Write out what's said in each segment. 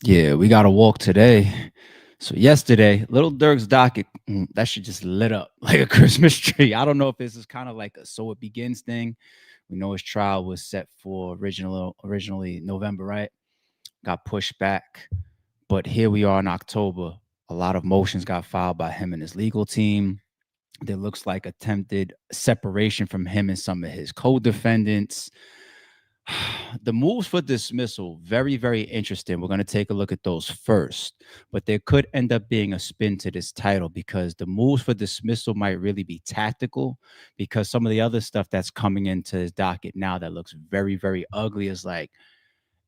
Yeah, we got to walk today. So yesterday, Little Durk's docket, that shit just lit up like a Christmas tree. I don't know if this is kind of like a so it begins thing. We know his trial was set for originally November, right? Got pushed back, but here we are in October. A lot of motions got filed by him and his legal team. There looks like attempted separation from him and some of his co-defendants. The moves for dismissal, very, very interesting. We're going to take a look at those first, but there could end up being a spin to this title because the moves for dismissal might really be tactical because some of the other stuff that's coming into his docket now that looks very, very ugly is like,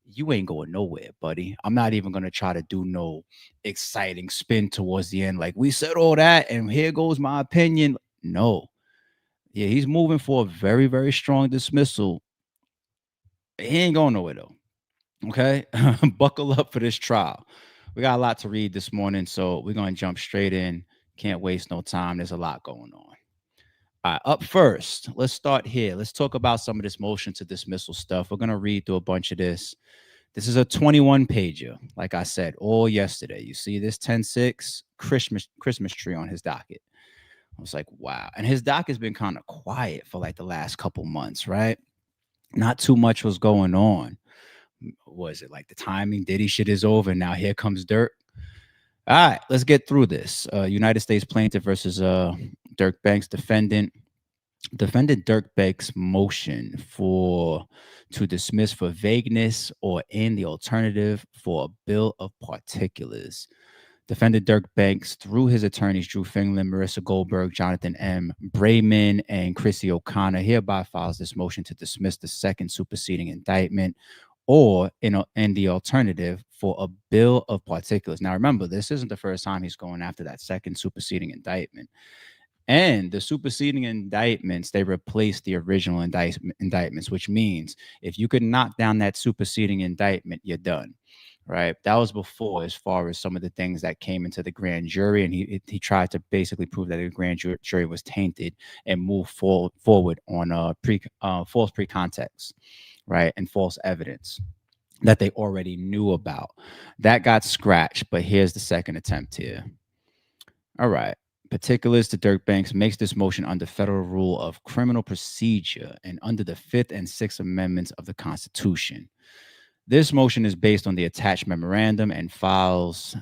you ain't going nowhere, buddy. I'm not even going to try to do no exciting spin towards the end. Like, we said all that, and here goes my opinion. No. Yeah, he's moving for a very, very strong dismissal. He ain't going nowhere, though. Okay. Buckle up for this trial. We got a lot to read this morning, so we're going to jump straight in. Can't waste no time. There's a lot going on. All right, up first, let's start here. Let's talk about some of this motion to dismissal stuff. We're going to read through a bunch of this. This is a 21 pager, like I said, all yesterday. You see this 10-6 Christmas tree on his docket. I was like, wow. And his doc has been kind of quiet for like the last couple months, right? Not too much was going on. Was it like the timing? Diddy shit is over. Now here comes Dirk. All right, let's get through this. United States plaintiff versus Dirk Banks defendant. Defendant Dirk Banks' motion to dismiss for vagueness or in the alternative for a bill of particulars. Defendant Dirk Banks, through his attorneys Drew Finland, Marissa Goldberg, Jonathan M. Brayman, and Chrissy O'Connor, hereby files this motion to dismiss the second superseding indictment or in the alternative for a bill of particulars. Now, remember, this isn't the first time he's going after that second superseding indictment. And the superseding indictments, they replace the original indictments, which means if you could knock down that superseding indictment, you're done. Right. That was before, as far as some of the things that came into the grand jury. And he tried to basically prove that the grand jury was tainted and move forward on false precontext, right, and false evidence that they already knew about. That got scratched, but here's the second attempt here. All right. Particulars to Dirk Banks makes this motion under federal rule of criminal procedure and under the Fifth and Sixth Amendments of the Constitution. This motion is based on the attached memorandum and files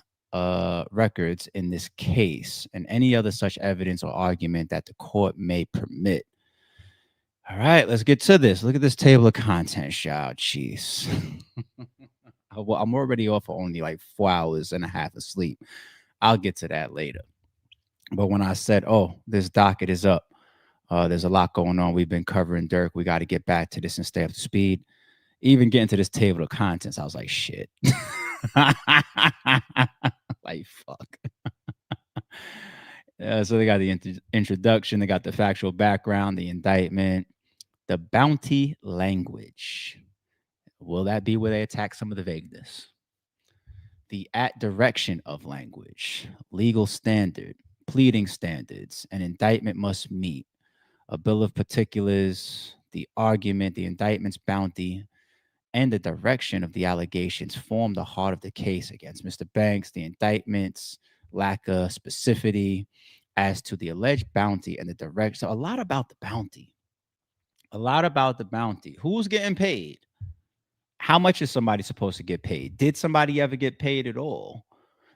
records in this case and any other such evidence or argument that the court may permit. All right, let's get to this. Look at this table of contents, y'all. Jeez. Well, I'm already off for only like 4 hours and a half of sleep. I'll get to that later. But when I said, oh, this docket is up, there's a lot going on. We've been covering Dirk. We got to get back to this and stay up to speed. Even getting to this table of contents, I was like, shit. Like, fuck. So they got the introduction, they got the factual background, the indictment, the bounty language. Will that be where they attack some of the vagueness? The at direction of language, legal standard, pleading standards, an indictment must meet, a bill of particulars, the argument, the indictment's bounty, and the direction of the allegations form the heart of the case against Mr. Banks. The indictments lack a specificity as to the alleged bounty and the direction. So a lot about the bounty. A lot about the bounty. Who's getting paid? How much is somebody supposed to get paid? Did somebody ever get paid at all?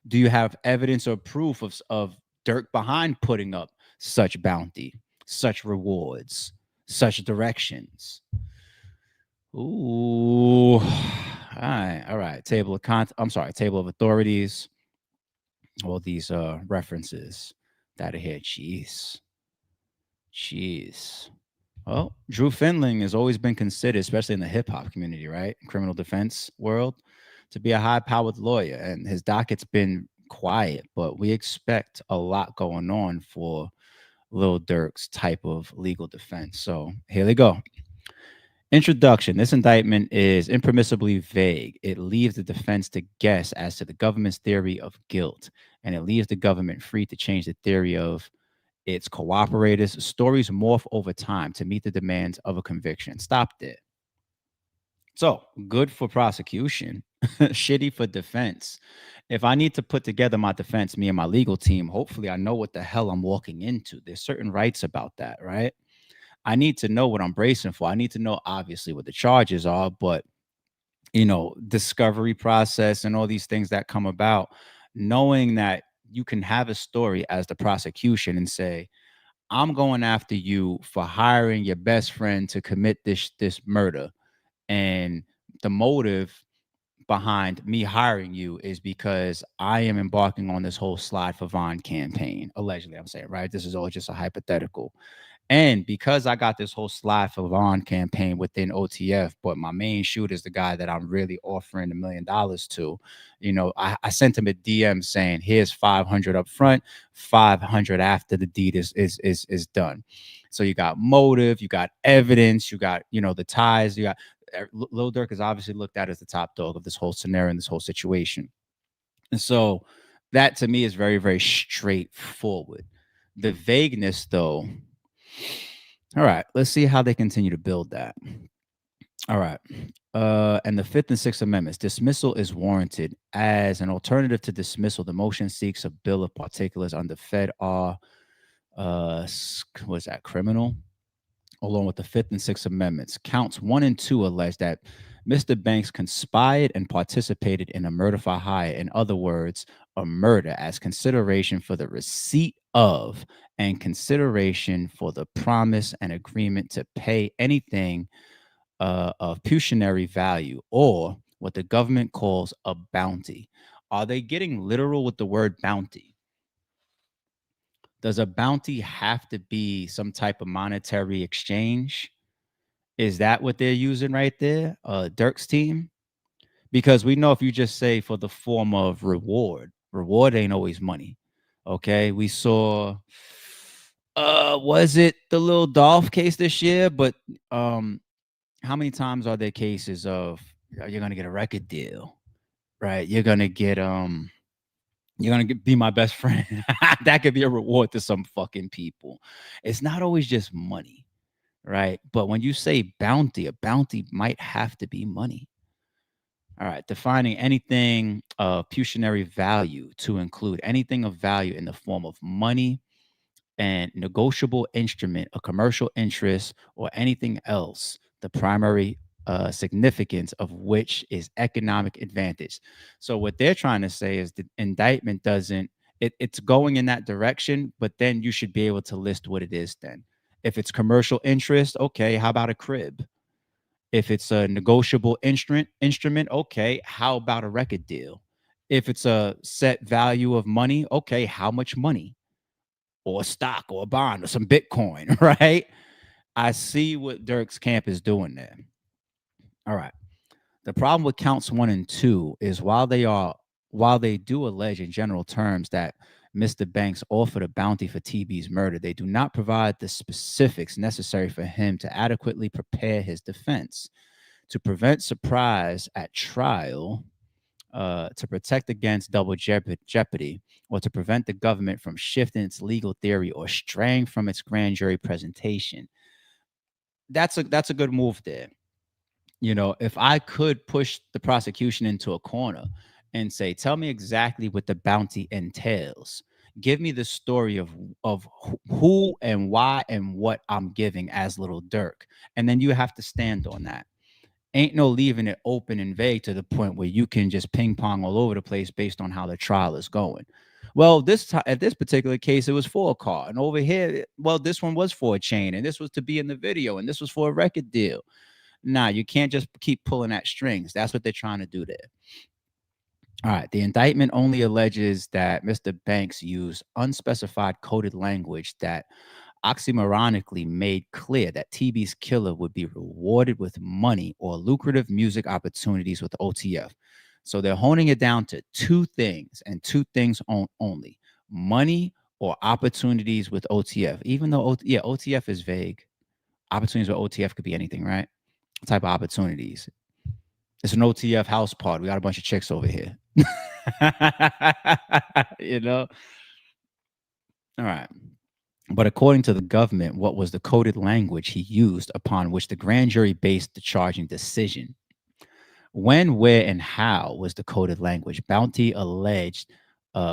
Do you have evidence or proof of Dirk behind putting up such bounty, such rewards, such directions? Ooh. All right. Table of authorities. All these references that are here. Jeez. Well, Drew Finling has always been considered, especially in the hip hop community, right? Criminal defense world, to be a high powered lawyer. And his docket's been quiet, but we expect a lot going on for Lil Durk's type of legal defense. So here they go. Introduction. This indictment is impermissibly vague. It leaves the defense to guess as to the government's theory of guilt, and it leaves the government free to change the theory of its cooperators. Stories morph over time to meet the demands of a conviction. Stop there. So, good for prosecution. Shitty for defense. If I need to put together my defense, me and my legal team, hopefully I know what the hell I'm walking into. There's certain rights about that, right? I need to know what I'm bracing for. I need to know obviously what the charges are, but discovery process and all these things that come about, knowing that you can have a story as the prosecution and say, I'm going after you for hiring your best friend to commit this murder. And the motive behind me hiring you is because I am embarking on this whole Slide for Vaughn campaign. Allegedly, I'm saying, right? This is all just a hypothetical. And because I got this whole Slide for Vaughn campaign within OTF, but my main shooter is the guy that I'm really offering $1 million to, I sent him a DM saying, here's 500 up front, 500 after the deed is done. So you got motive, you got evidence, you got, the ties, you got Lil Durk is obviously looked at as the top dog of this whole scenario and this whole situation. And so that to me is very, very straightforward. The vagueness, though, all right, let's see how they continue to build that. All right. And the Fifth and Sixth Amendments, dismissal is warranted. As an alternative to dismissal, the motion seeks a bill of particulars under Fed R, was that criminal? Along with the Fifth and Sixth Amendments. Counts 1 and 2 allege that Mr. Banks conspired and participated in a murder for hire. In other words, a murder as consideration for the receipt of and consideration for the promise and agreement to pay anything of pecuniary value, or what the government calls a bounty. Are they getting literal with the word bounty? Does a bounty have to be some type of monetary exchange? Is that what they're using right there? Dirk's team? Because we know if you just say for the form of reward ain't always money. Okay. We saw was it the Lil Dolph case this year? But how many times are there cases of you're gonna get a record deal, right? You're gonna be my best friend. That could be a reward to some fucking people. It's not always just money, right? But when you say bounty, a bounty might have to be money. All right, defining anything of pecuniary value to include anything of value in the form of money and negotiable instrument, a commercial interest, or anything else, the primary significance of which is economic advantage. So what they're trying to say is the indictment doesn't, it's going in that direction, but then you should be able to list what it is then. If it's commercial interest, okay, how about a crib? If it's a negotiable instrument, okay, how about a record deal? If it's a set value of money, okay, how much money? Or a stock or a bond or some Bitcoin, right? I see what Dirk's camp is doing there. All right. The problem with counts 1 and 2 is while they do allege in general terms that Mr. Banks offered a bounty for TB's murder, they do not provide the specifics necessary for him to adequately prepare his defense. To prevent surprise at trial, to protect against double jeopardy, or to prevent the government from shifting its legal theory or straying from its grand jury presentation. That's a good move there. If I could push the prosecution into a corner and say, tell me exactly what the bounty entails. Give me the story of who and why and what I'm giving as Little Durk. And then you have to stand on that. Ain't no leaving it open and vague to the point where you can just ping pong all over the place based on how the trial is going. Well, at this particular case, it was for a car, and over here, well, this one was for a chain, and this was to be in the video, and this was for a record deal. Nah, you can't just keep pulling at strings. That's what they're trying to do there. All right. The indictment only alleges that Mr. Banks used unspecified coded language that oxymoronically made clear that TB's killer would be rewarded with money or lucrative music opportunities with OTF. So they're honing it down to two things and two things only: money or opportunities with OTF. Even though, OTF is vague. Opportunities with OTF could be anything, right? What type of opportunities? It's an OTF house party. We got a bunch of chicks over here. you know? All right. But according to the government, what was the coded language he used upon which the grand jury based the charging decision? When, where, and how was the coded language bounty alleged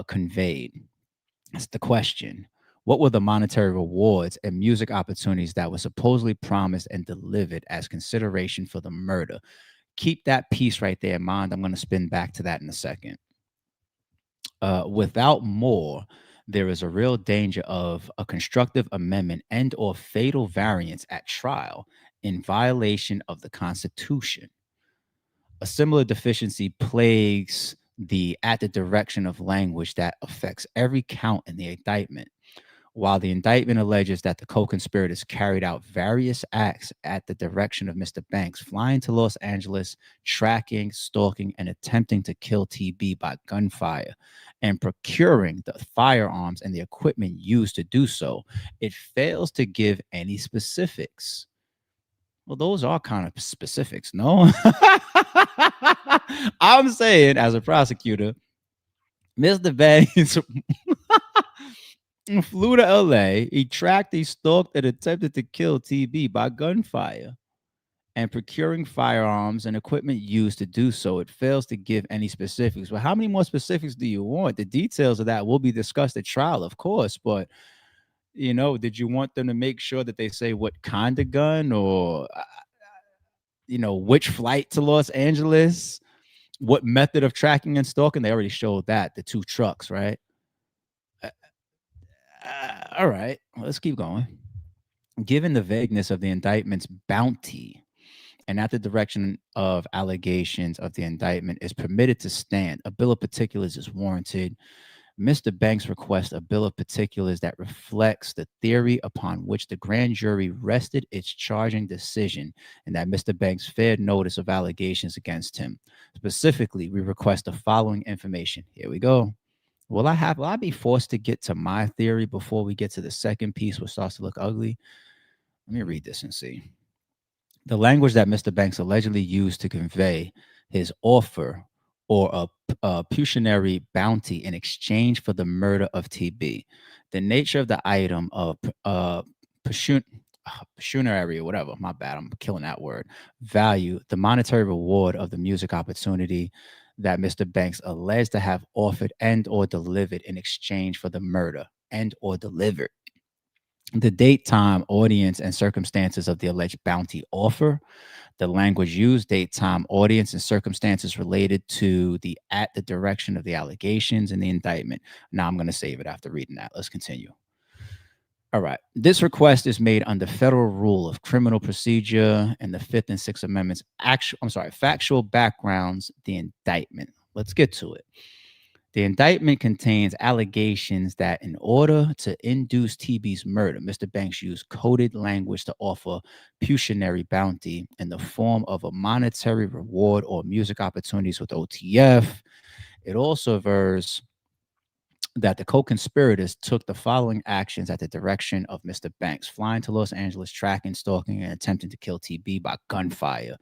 conveyed? That's the question. What were the monetary rewards and music opportunities that were supposedly promised and delivered as consideration for the murder? Keep that piece right there in mind. I'm going to spin back to that in a second. Without more, there is a real danger of a constructive amendment and or fatal variance at trial in violation of the Constitution. A similar deficiency plagues the at the direction of language that affects every count in the indictment. While the indictment alleges that the co-conspirators carried out various acts at the direction of Mr. Banks, flying to Los Angeles, tracking, stalking, and attempting to kill TB by gunfire, and procuring the firearms and the equipment used to do so, it fails to give any specifics. Well, those are kind of specifics, no? I'm saying, as a prosecutor, Mr. Banks flew to LA. He tracked, he stalked, and attempted to kill TB by gunfire and procuring firearms and equipment used to do so. It fails to give any specifics. Well, how many more specifics do you want? The details of that will be discussed at trial, of course, but did you want them to make sure that they say what kind of gun or which flight to Los Angeles, what method of tracking and stalking? They already showed that, the two trucks, right? All right, let's keep going. Given the vagueness of the indictment's bounty, and at the direction of allegations of the indictment is permitted to stand, a bill of particulars is warranted. Mr. Banks requests a bill of particulars that reflects the theory upon which the grand jury rested its charging decision and that Mr. Banks fared notice of allegations against him. Specifically, we request the following information. Here we go. Will I be forced to get to my theory before we get to the second piece, which starts to look ugly? Let me read this and see. The language that Mr. Banks allegedly used to convey his offer or a pecuniary bounty in exchange for the murder of TB. The nature of the item of pecuniary or whatever, my bad, I'm killing that word, value, the monetary reward of the music opportunity that Mr. Banks alleged to have offered and or delivered in exchange for the murder and or delivered. The date, time, audience, and circumstances of the alleged bounty offer, the language used, date, time, audience, and circumstances related to at the direction of the allegations in the indictment. Now I'm going to save it after reading that. Let's continue. All right. This request is made under federal rule of criminal procedure and the Fifth and Sixth Amendments. Factual backgrounds, the indictment. Let's get to it. The indictment contains allegations that in order to induce TB's murder, Mr. Banks used coded language to offer pecuniary bounty in the form of a monetary reward or music opportunities with OTF. It also avers that the co-conspirators took the following actions at the direction of Mr. Banks: flying to Los Angeles, tracking, stalking, and attempting to kill TB by gunfire,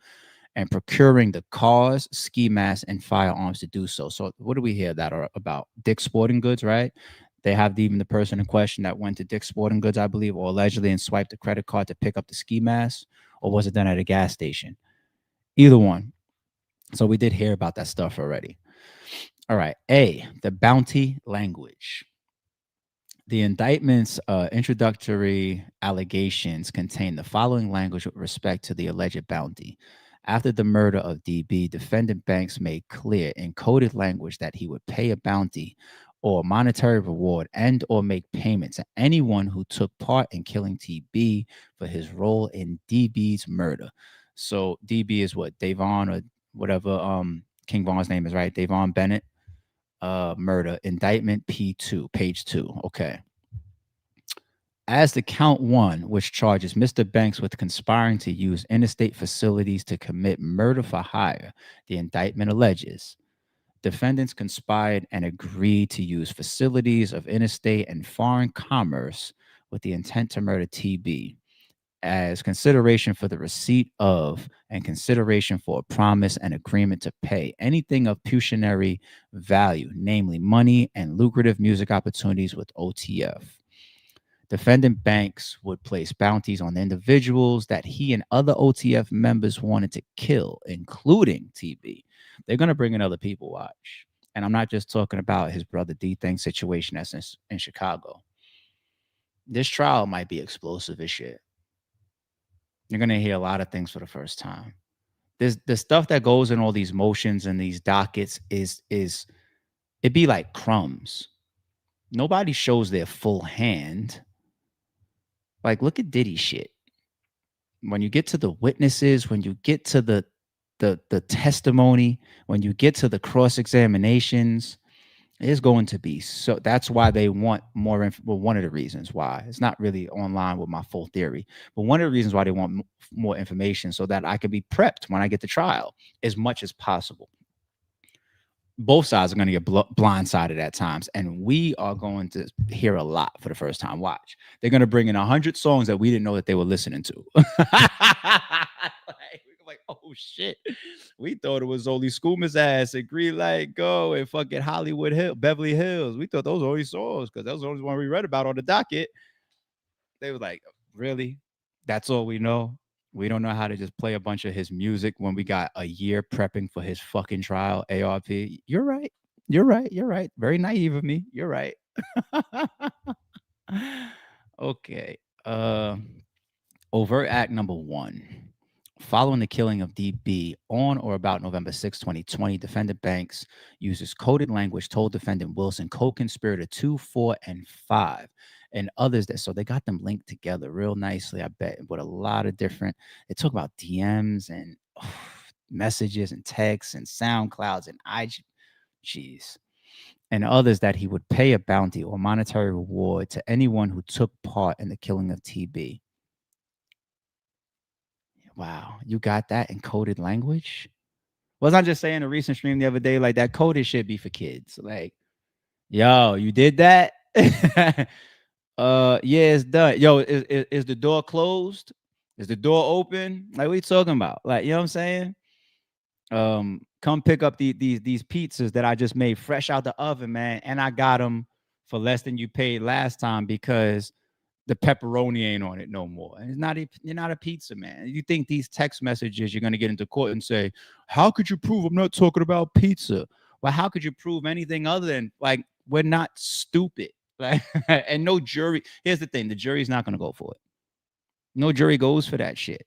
and procuring the cars, ski masks, and firearms to do so. So what do we hear that are about? Dick's Sporting Goods, right? They have even the person in question that went to Dick's Sporting Goods, I believe, or allegedly, and swiped the credit card to pick up the ski mask, or was it done at a gas station? Either one. So we did hear about that stuff already. All right. A, the bounty language. The indictment's introductory allegations contain the following language with respect to the alleged bounty. After the murder of DB, defendant Banks made clear in coded language that he would pay a bounty or monetary reward and or make payment to anyone who took part in killing TB for his role in DB's murder. So DB is what? Davon or whatever King Von's name is, right? Davon Bennett. Murder. Indictment P2, page 2. Okay. As to count 1, which charges Mr. Banks with conspiring to use interstate facilities to commit murder for hire, the indictment alleges defendants conspired and agreed to use facilities of interstate and foreign commerce with the intent to murder TB as consideration for the receipt of and consideration for a promise and agreement to pay anything of pecuniary value, namely money and lucrative music opportunities with OTF. Defendant Banks would place bounties on individuals that he and other OTF members wanted to kill, including TB. They're going to bring in other people, watch. And I'm not just talking about his brother D thing situation that's in Chicago. This trial might be explosive as shit. You're going to hear a lot of things for the first time. There's the stuff that goes in all these motions and these dockets is it'd be like crumbs. Nobody shows their full hand. Like, look at Diddy shit. When you get to the witnesses, when you get to the testimony, when you get to the cross examinations, it's going to be so. That's why they want more. Well, one of the reasons why it's not really online with my full theory, but one of the reasons why they want more information so that I can be prepped when I get to trial as much as possible. Both sides are going to get blindsided at times, and we are going to hear a lot for the first time. Watch, they're going to bring in 100 songs that we didn't know that they were listening to. like, oh shit, we thought it was only Scoomer's ass and Green Light Go and fucking Hollywood Hill, Beverly Hills. We thought those were only songs because those were the only one we read about on the docket. They were like, really? That's all we know? We don't know how to just play a bunch of his music when we got a year prepping for his fucking trial, ARP. You're right. You're right. You're right. Very naive of me. You're right. Okay. Overt act number 1. Following the killing of DB on or about November 6, 2020, defendant Banks uses coded language, told defendant Wilson, co-conspirator 2, 4, and 5, and others that, so they got them linked together real nicely, I bet, with a lot of different, they talk about DMs and messages and texts and SoundClouds and IGs, and others that he would pay a bounty or monetary reward to anyone who took part in the killing of TB. Wow, you got that in coded language? Was I just saying a recent stream the other day, like that coded shit be for kids. Like, yo, you did that? Yeah, it's done. Yo, is the door closed? Is the door open? Like, what are you talking about? Like, you know what I'm saying? Come pick up these pizzas that I just made fresh out the oven, man, and I got them for less than you paid last time because the pepperoni ain't on it no more. And you're not a pizza man. You think these text messages you're gonna get into court and say, how could you prove I'm not talking about pizza? Well, how could you prove anything other than, like, we're not stupid? Like, and no jury. Here's the thing: the jury's not gonna go for it. No jury goes for that shit.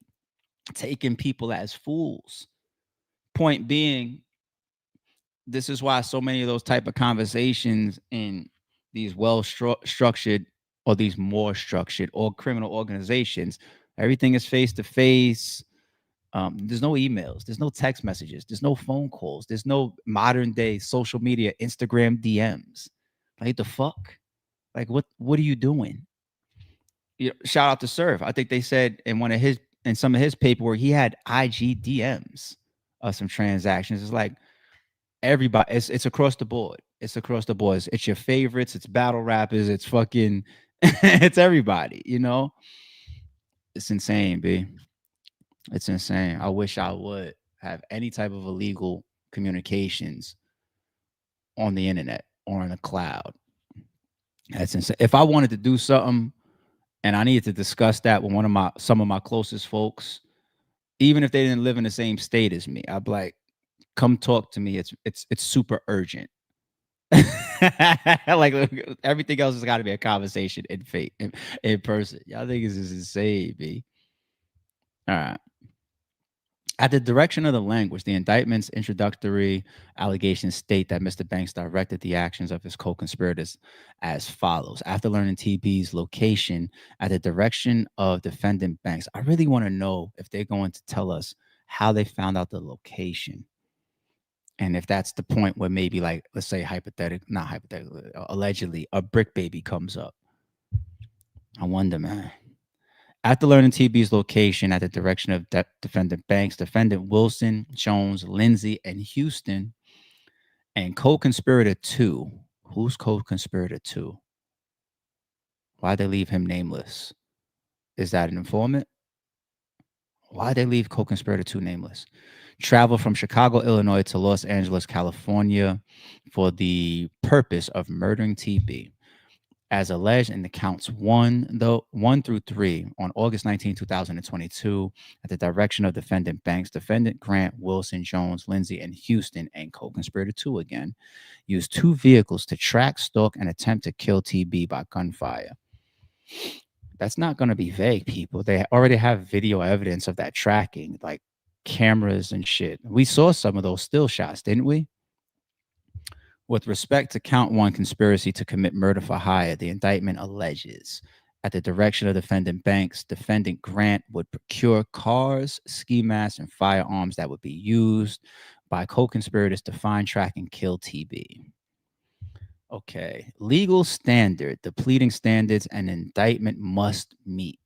Taking people as fools. Point being, this is why so many of those type of conversations in these well-structured or these more structured or criminal organizations, everything is face-to-face. There's no emails, there's no text messages, there's no phone calls, there's no modern day social media, Instagram DMs. Like, the fuck? Like, what are you doing? You know, shout out to Surf. I think they said in some of his paperwork, he had IG DMs of some transactions. It's like, everybody, it's across the board. It's across the board. It's your favorites, it's battle rappers, it's fucking it's everybody, you know. It's insane, B. It's insane. I wish I would have any type of illegal communications on the internet or in the cloud. That's insane. If I wanted to do something and I needed to discuss that with some of my closest folks, even if they didn't live in the same state as me, I'd be like, come talk to me. It's super urgent. Like, everything else has got to be a conversation in person. Y'all think this is insane, B. All right. At the direction of the language, the indictment's introductory allegations state that Mr. Banks directed the actions of his co-conspirators as follows. After learning TB's location at the direction of defendant Banks, I really want to know if they're going to tell us how they found out the location. And if that's the point where maybe, like, let's say allegedly, a brick baby comes up. I wonder, man. After learning TB's location at the direction of defendant Banks, defendant Wilson, Jones, Lindsay, and Houston, and co-conspirator 2. Who's co-conspirator 2? Why'd they leave him nameless? Is that an informant? Why'd they leave co-conspirator 2 nameless? Traveled from Chicago, Illinois to Los Angeles, California for the purpose of murdering TB. As alleged in the counts 1 through 3 on August 19, 2022, at the direction of defendant Banks, defendant Grant, Wilson, Jones, Lindsay, and Houston, and co-conspirator 2 again, used 2 vehicles to track, stalk, and attempt to kill TB by gunfire. That's not going to be vague, people. They already have video evidence of that tracking, like cameras and shit. We saw some of those still shots, didn't we? With respect to count 1, conspiracy to commit murder for hire, the indictment alleges, at the direction of defendant Banks, defendant Grant would procure cars, ski masks, and firearms that would be used by co-conspirators to find, track, and kill TB. Okay. Legal standard, the pleading standards an indictment must meet.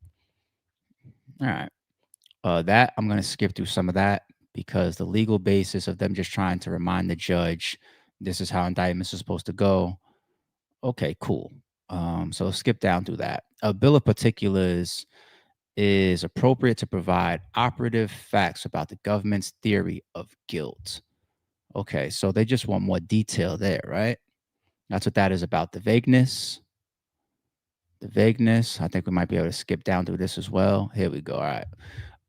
All right. That I'm going to skip through some of that because the legal basis of them just trying to remind the judge this is how indictments are supposed to go. Okay, cool. So skip down through that. A bill of particulars is appropriate to provide operative facts about the government's theory of guilt. Okay, so they just want more detail there, right? That's what that is about. The vagueness. I think we might be able to skip down through this as well. Here we go. All right.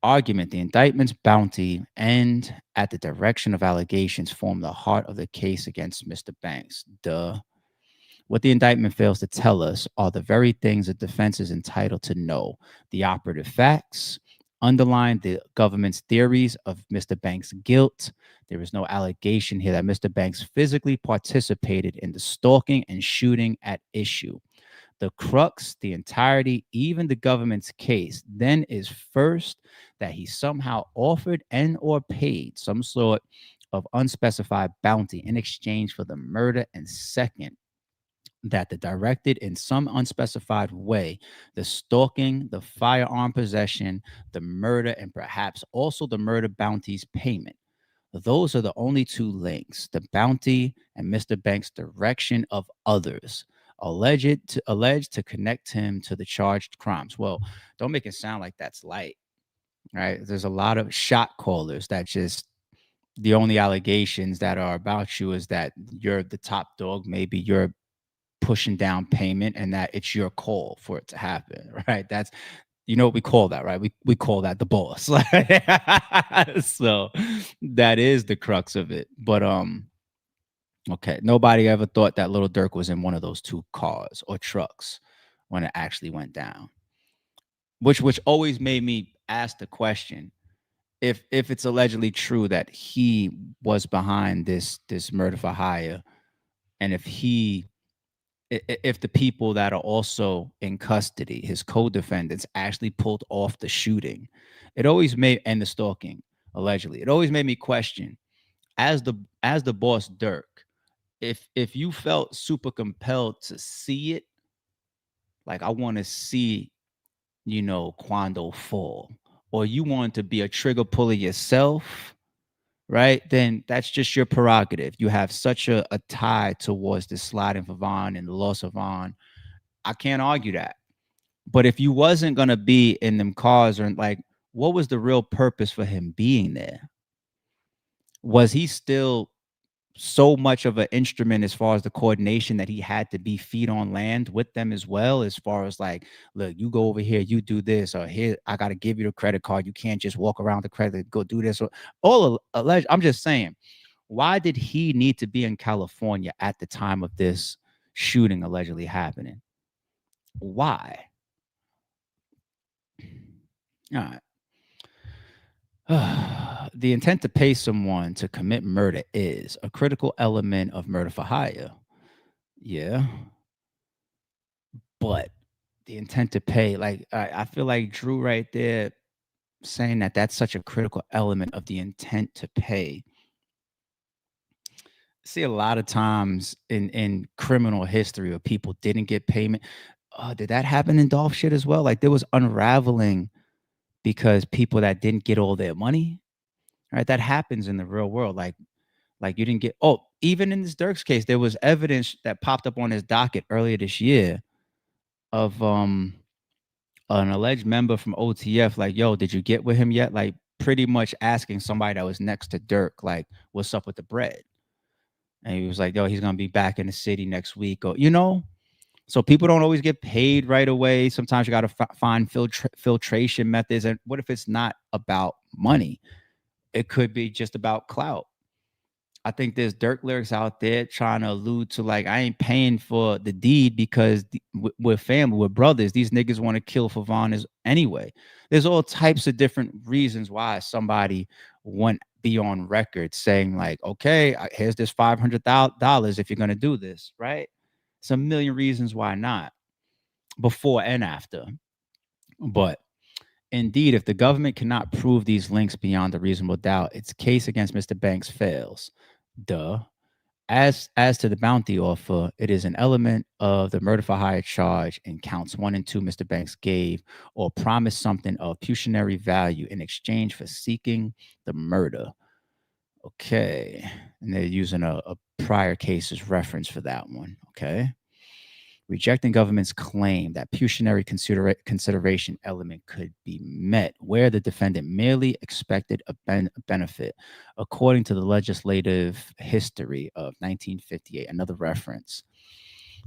Argument: the indictment's bounty and at the direction of allegations form the heart of the case against Mr. Banks. Duh. What the indictment fails to tell us are the very things the defense is entitled to know: the operative facts underline the government's theories of Mr. Banks' guilt. There is no allegation here that Mr. Banks physically participated in the stalking and shooting at issue. The crux, the entirety, even the government's case, then is first that he somehow offered and or paid some sort of unspecified bounty in exchange for the murder, and second, that the directed in some unspecified way the stalking, the firearm possession, the murder, and perhaps also the murder bounty's payment. Those are the only 2 links: the bounty and Mr. Banks' direction of others alleged to connect him to the charged crimes. Well, don't make it sound like that's light, right? There's a lot of shot callers that just, the only allegations that are about you is that you're the top dog, maybe you're pushing down payment, and that it's your call for it to happen, right? That's, you know what we call that, right? We call that the boss. So that is the crux of it. But okay, nobody ever thought that Lil Durk was in one of those 2 cars or trucks when it actually went down. Which always made me ask the question, if it's allegedly true that he was behind this murder for hire, and if the people that are also in custody, his co-defendants, actually pulled off the shooting, it always made, and the stalking, allegedly, it always made me question, as the boss Durk, if you felt super compelled to see it, like I want to see, Quando fall, or you want to be a trigger puller yourself, right? Then that's just your prerogative. You have such a tie towards the sliding for Vaughn and the loss of Vaughn. I can't argue that. But if you wasn't gonna be in them cars, or like, what was the real purpose for him being there? Was he still so much of an instrument as far as the coordination that he had to be feet on land with them as well, as far as like, look, you go over here, you do this, or here, I got to give you the credit card, you can't just walk around the credit, go do this, or all alleged. I'm just saying, why did he need to be in California at the time of this shooting allegedly happening? Why? All right. The intent to pay someone to commit murder is a critical element of murder for hire. Yeah. But the intent to pay, like, I feel like Drew right there saying that that's such a critical element of the intent to pay. See a lot of times in criminal history where people didn't get payment. Did that happen in Dolph shit as well? Like there was unraveling because people that didn't get all their money, right? That happens in the real world. Like you didn't get, even in this Dirk's case, there was evidence that popped up on his docket earlier this year of an alleged member from OTF, like, yo, did you get with him yet? Like pretty much asking somebody that was next to Dirk, like, what's up with the bread? And he was like, yo, he's gonna be back in the city next week, or So people don't always get paid right away. Sometimes you got to find filtration methods. And what if it's not about money? It could be just about clout. I think there's Dirk lyrics out there trying to allude to like, I ain't paying for the deed because we're family, we're brothers. These niggas want to kill Favon anyway. There's all types of different reasons why somebody wouldn't be on record saying like, okay, here's this $500 if you're gonna do this, right? It's a million reasons why not, before and after. But indeed, if the government cannot prove these links beyond a reasonable doubt, its case against Mr. Banks fails. Duh. As to the bounty offer, it is an element of the murder for hire charge in counts 1 and 2 Mr. Banks gave or promised something of pecuniary value in exchange for seeking the murder. Okay. And they're using a prior case's reference for that one. Okay. Rejecting government's claim that pecuniary consideration element could be met where the defendant merely expected a benefit, according to the legislative history of 1958. Another reference.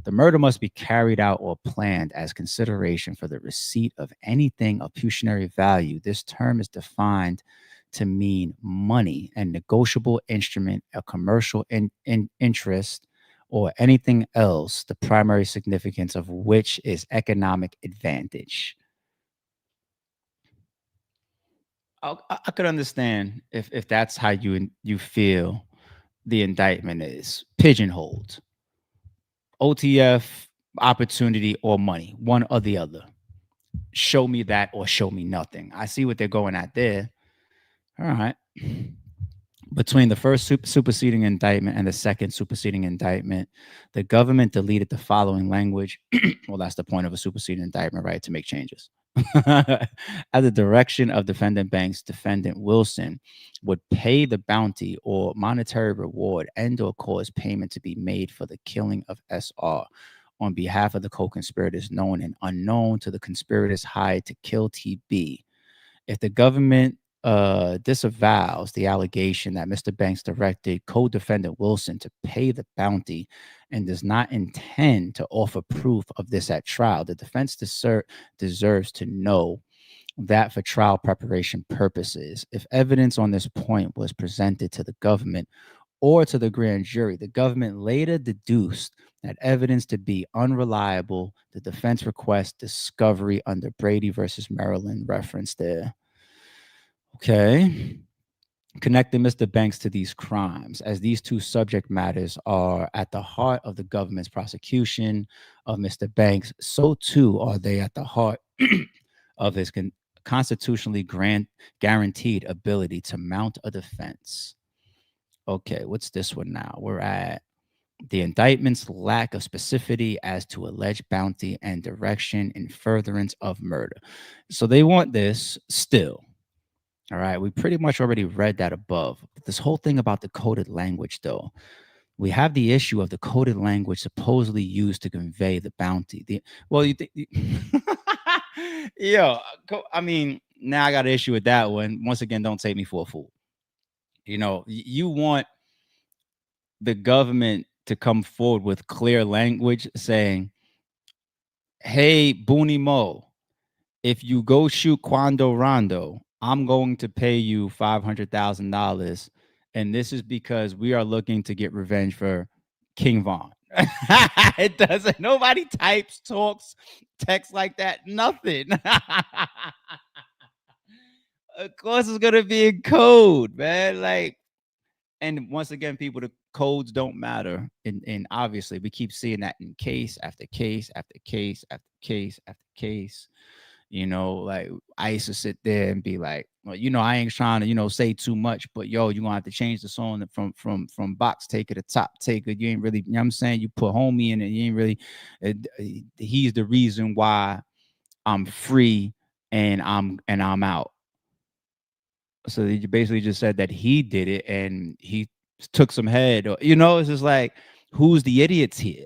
The murder must be carried out or planned as consideration for the receipt of anything of pecuniary value. This term is defined to mean money and negotiable instrument, a commercial interest, or anything else, the primary significance of which is economic advantage. I could understand if that's how you feel the indictment is pigeonholed. OTF, opportunity, or money, one or the other. Show me that or show me nothing. I see what they're going at there. All right. Between the first superseding indictment and the second superseding indictment, the government deleted the following language. Well, that's the point of a superseding indictment, right? To make changes. At the direction of defendant Banks, defendant Wilson would pay the bounty or monetary reward and or cause payment to be made for the killing of SR on behalf of the co-conspirators known and unknown to the conspirators hired to kill TB. If the government disavows the allegation that Mr. Banks directed co-defendant Wilson to pay the bounty and does not intend to offer proof of this at trial, the defense deserves to know that for trial preparation purposes, if evidence on this point was presented to the government or to the grand jury, the government later deduced that evidence to be unreliable, the defense requests discovery under Brady versus Maryland reference there. Okay. Connecting Mr. Banks to these crimes, as these two subject matters are at the heart of the government's prosecution of Mr. Banks, so too are they at the heart of his constitutionally guaranteed ability to mount a defense. Okay, what's this one now? We're at the indictment's lack of specificity as to alleged bounty and direction in furtherance of murder. So they want this still. All right, we pretty much already read that above. This whole thing about the coded language, though, we have the issue of the coded language supposedly used to convey the bounty. You think, I mean, now I got an issue with that one. Once again, don't take me for a fool. You want the government to come forward with clear language saying, "Hey, Booney Mo, if you go shoot Quando Rondo, I'm going to pay you $500,000. And this is because we are looking to get revenge for King Von." It doesn't. Nobody types, talks, text like that. Nothing. Of course, it's going to be in code, man. Like, and once again, people, the codes don't matter. And obviously, we keep seeing that in case after case after case after case after case. Like I used to sit there and be like, well, I ain't trying to, say too much, but yo, you're gonna have to change the song from box taker to top taker. You ain't really, what I'm saying, you put homie in it, you ain't really, he's the reason why I'm free and I'm out. So you basically just said that he did it and he took some head, or it's just like, who's the idiots here?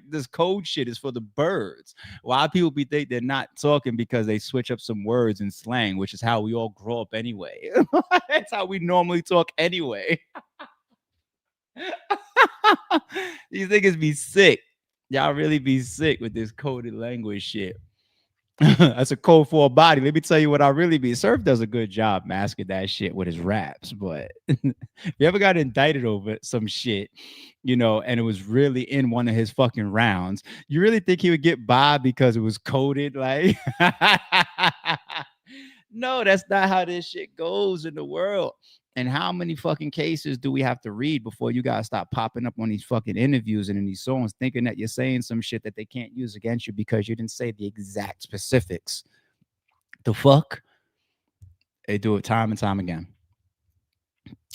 This code shit is for the birds. Why people think they're not talking because they switch up some words and slang, which is how we all grow up anyway. That's how we normally talk anyway. These niggas be sick. Y'all really be sick with this coded language shit. That's a code for a body. Let me tell you what I really be. Surf does a good job masking that shit with his raps, but if you ever got indicted over some shit, and it was really in one of his fucking rounds, you really think he would get by because it was coded? Like, no, that's not how this shit goes in the world. And how many fucking cases do we have to read before you guys stop popping up on these fucking interviews and in these songs thinking that you're saying some shit that they can't use against you because you didn't say the exact specifics? The fuck? They do it time and time again.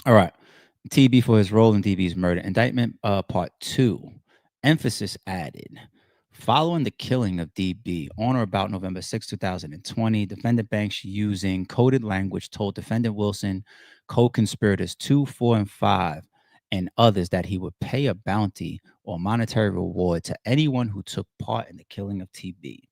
All right. TB for his role in DB's murder. Indictment part 2. Emphasis added. Following the killing of DB on or about November 6, 2020, defendant Banks, using coded language, told defendant Wilson, co-conspirators 2, 4, and 5, and others that he would pay a bounty or monetary reward to anyone who took part in the killing of TB.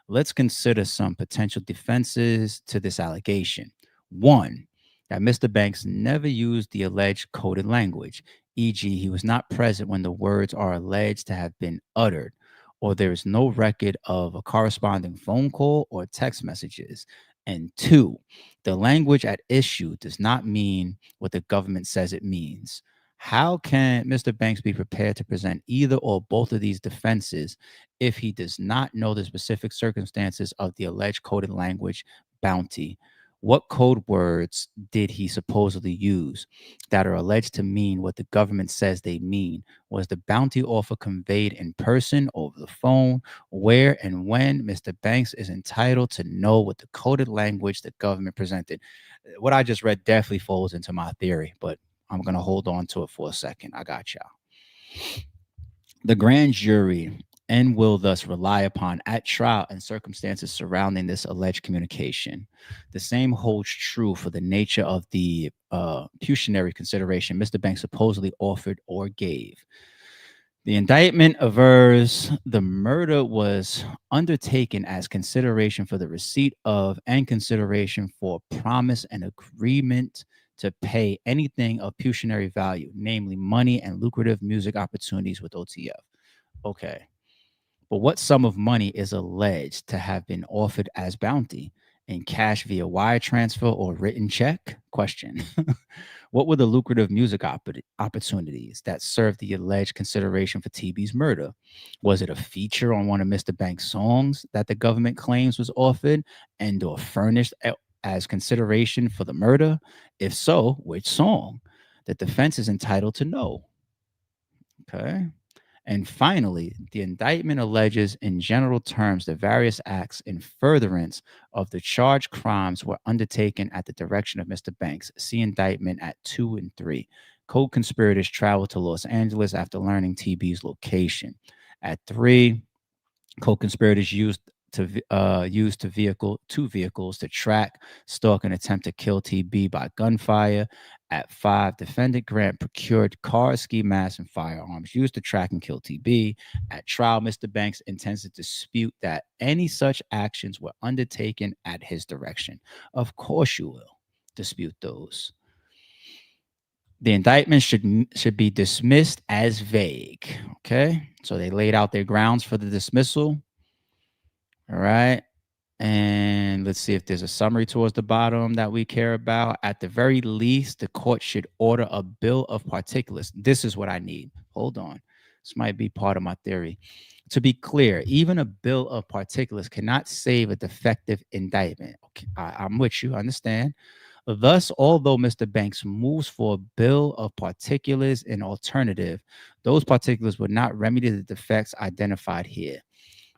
Let's consider some potential defenses to this allegation. One, that Mr. Banks never used the alleged coded language, e.g., he was not present when the words are alleged to have been uttered, or there is no record of a corresponding phone call or text messages. And two, the language at issue does not mean what the government says it means. How can Mr. Banks be prepared to present either or both of these defenses if he does not know the specific circumstances of the alleged coded language bounty? What code words did he supposedly use that are alleged to mean what the government says they mean? Was the bounty offer conveyed in person, over the phone? Where and when? Mr. Banks is entitled to know what the coded language the government presented. What I just read definitely falls into my theory, but I'm going to hold on to it for a second. I got y'all. The grand jury and will thus rely upon at trial and circumstances surrounding this alleged communication. The same holds true for the nature of the pecuniary consideration Mr. Banks supposedly offered or gave. The indictment avers the murder was undertaken as consideration for the receipt of and consideration for promise and agreement to pay anything of pecuniary value, namely money and lucrative music opportunities with OTF. Okay. But what sum of money is alleged to have been offered as bounty? In cash via wire transfer or written check? Question. What were the lucrative music opportunities that served the alleged consideration for TB's murder? Was it a feature on one of Mr. Banks' songs that the government claims was offered and or furnished as consideration for the murder? If so, which song? The defense is entitled to know. Okay. And finally, the indictment alleges in general terms the various acts in furtherance of the charged crimes were undertaken at the direction of Mr. Banks. See indictment at 2 and 3. Co-conspirators traveled to Los Angeles after learning TB's location. At 3, co-conspirators used two vehicles to track, stalk, and attempt to kill TB by gunfire. At 5, defendant Grant procured cars, ski masks, and firearms used to track and kill TB. At trial, Mr. Banks intends to dispute that any such actions were undertaken at his direction. Of course you will dispute those. The indictment should be dismissed as vague. Okay, so they laid out their grounds for the dismissal. All right. And let's see if there's a summary towards the bottom that we care about. At the very least, the court should order a bill of particulars. This is what I need. Hold on. This might be part of my theory. To be clear, even a bill of particulars cannot save a defective indictment. Okay, I'm with you. I understand. Thus, although Mr. Banks moves for a bill of particulars in alternative, those particulars would not remedy the defects identified here.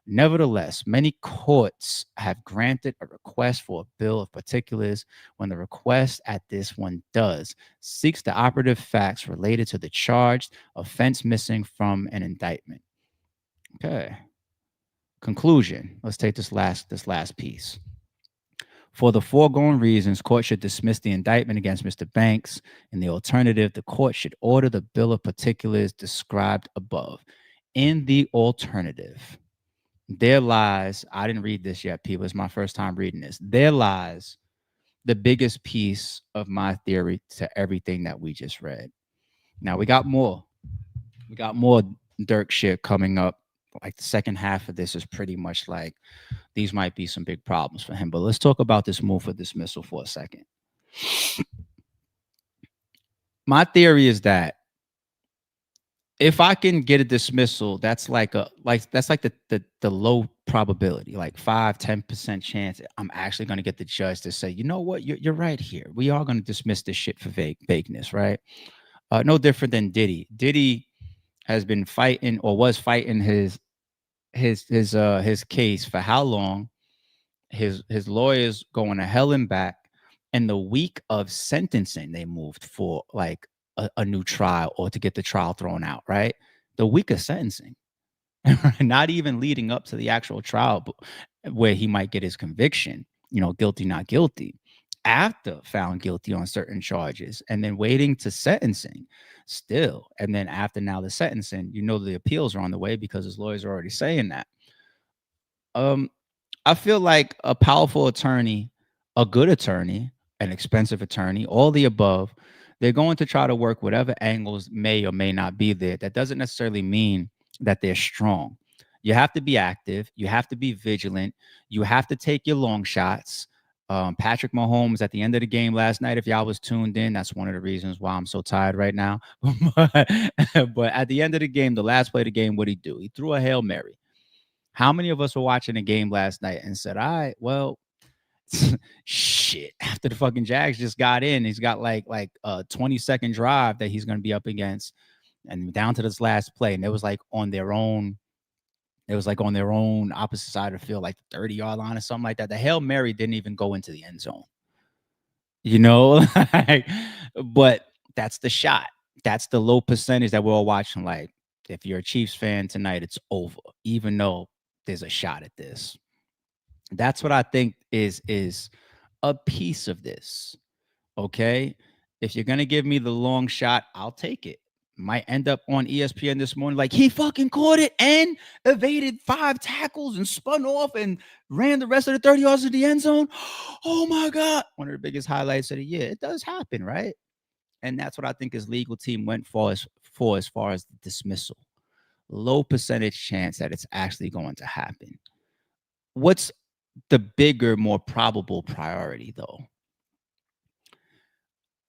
Nevertheless, many courts have granted a request for a bill of particulars when the request at this one does seeks the operative facts related to the charged offense missing from an indictment. Okay. Conclusion. Let's take this last piece. For the foregoing reasons, court should dismiss the indictment against Mr. Banks. In the alternative, the court should order the bill of particulars described above. In the alternative, there lies, I didn't read this yet, people. It's my first time reading this. There lies the biggest piece of my theory to everything that we just read. Now, we got more. We got more Durk shit coming up like the second half of this is pretty much like these might be some big problems for him. But let's talk about this move for dismissal for a second. My theory is that if I can get a dismissal, that's like the low probability, like 5-10% chance I'm actually going to get the judge to say, you know what, you're right here. We are going to dismiss this shit for vagueness, right? No different than Diddy. Diddy has been fighting or was fighting his case for how long? His lawyers going to hell and back. And the week of sentencing, they moved for like a new trial or to get the trial thrown out, right? The week of sentencing, not even leading up to the actual trial where he might get his conviction, guilty, not guilty, after found guilty on certain charges, and then waiting to sentencing still. And then after now the sentencing, the appeals are on the way because his lawyers are already saying that. I feel like a powerful attorney, a good attorney, an expensive attorney, all the above, they're going to try to work whatever angles may or may not be there. That doesn't necessarily mean that they're strong. You have to be active. You have to be vigilant. You have to take your long shots. Patrick Mahomes at the end of the game last night, if y'all was tuned in, that's one of the reasons why I'm so tired right now. But at the end of the game, the last play of the game, what'd he do? He threw a Hail Mary. How many of us were watching the game last night and said, all right, well, shit, after the fucking Jags just got in, he's got like a 20-second drive that he's going to be up against and down to this last play. And it was like on their own. It was like on their own opposite side of the field, like the 30-yard line or something like that. The Hail Mary didn't even go into the end zone, but that's the shot. That's the low percentage that we're all watching. Like, if you're a Chiefs fan tonight, it's over, even though there's a shot at this. That's what I think is a piece of this. Okay. If you're gonna give me the long shot, I'll take it. Might end up on ESPN this morning, like he fucking caught it and evaded 5 tackles and spun off and ran the rest of the 30 yards to the end zone. Oh my God. One of the biggest highlights of the year. It does happen, right? And that's what I think his legal team went for as far as the dismissal. Low percentage chance that it's actually going to happen. What's the bigger, more probable priority, though?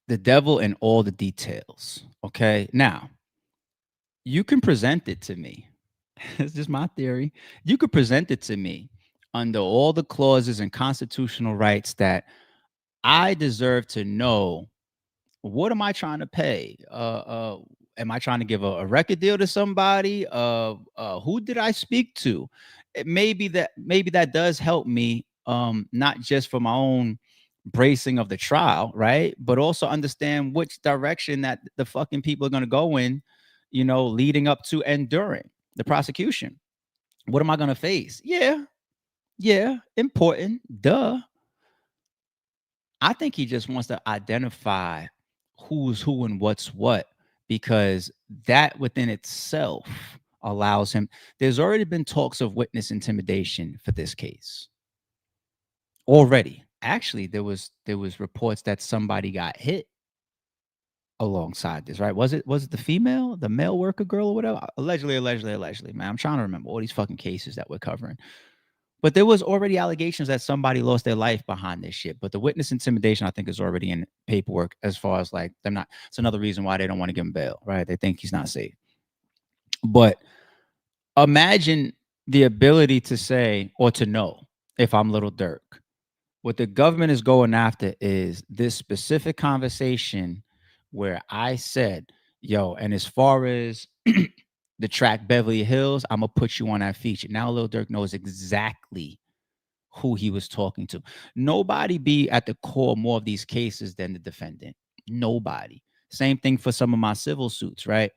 The devil in all the details. Okay. Now, you can present it to me. It's just my theory. You could present it to me under all the clauses and constitutional rights that I deserve to know. What am I trying to pay? Am I trying to give a record deal to somebody? Who did I speak to? Maybe that does help me, not just for my own bracing of the trial, right? But also understand which direction that the fucking people are going to go in, leading up to and during the prosecution. What am I going to face? Yeah, important. Duh. I think he just wants to identify who's who and what's what, because that within itself allows him. There's already been talks of witness intimidation for this case. Already. Actually, there was reports that somebody got hit alongside this, right? Was it the male worker girl or whatever? Allegedly, man. I'm trying to remember all these fucking cases that we're covering. But there was already allegations that somebody lost their life behind this shit. But the witness intimidation, I think, is already in paperwork as far as like they're not. It's another reason why they don't want to give him bail, right? They think he's not safe. But imagine the ability to say or to know, if I'm Lil Durk, what the government is going after is this specific conversation where I said, yo, and as far as the track Beverly Hills, I'm gonna put you on that feature. Now Lil Durk knows exactly who he was talking to. Nobody be at the core more of these cases than the defendant. Nobody. Same thing for some of my civil suits, right?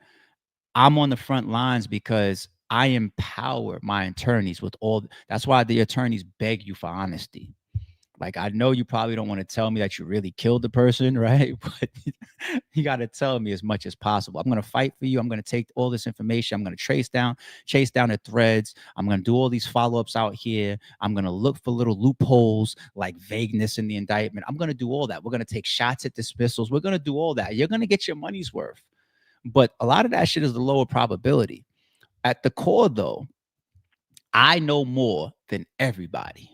I'm on the front lines because I empower my attorneys with all. That's why the attorneys beg you for honesty. Like, I know you probably don't want to tell me that you really killed the person, right? But you got to tell me as much as possible. I'm going to fight for you. I'm going to take all this information. I'm going to chase down the threads. I'm going to do all these follow-ups out here. I'm going to look for little loopholes like vagueness in the indictment. I'm going to do all that. We're going to take shots at dismissals. We're going to do all that. You're going to get your money's worth. But a lot of that shit is the lower probability. At the core, though, I know more than everybody.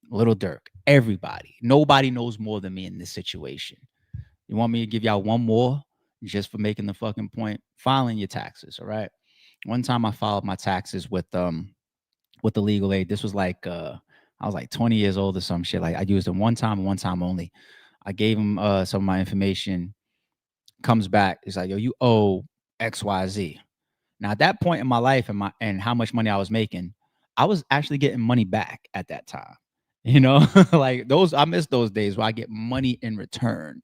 Little Durk, everybody. Nobody knows more than me in this situation. You want me to give y'all one more just for making the fucking point? Filing your taxes, all right? One time I filed my taxes with the legal aid. This was like I was like 20 years old or some shit. Like I used them one time only. I gave him some of my information. Comes back, it's like, yo, you owe XYZ. Now at that point in my life and how much money I was making, I was actually getting money back at that time. You know, like those I miss those days where I get money in return.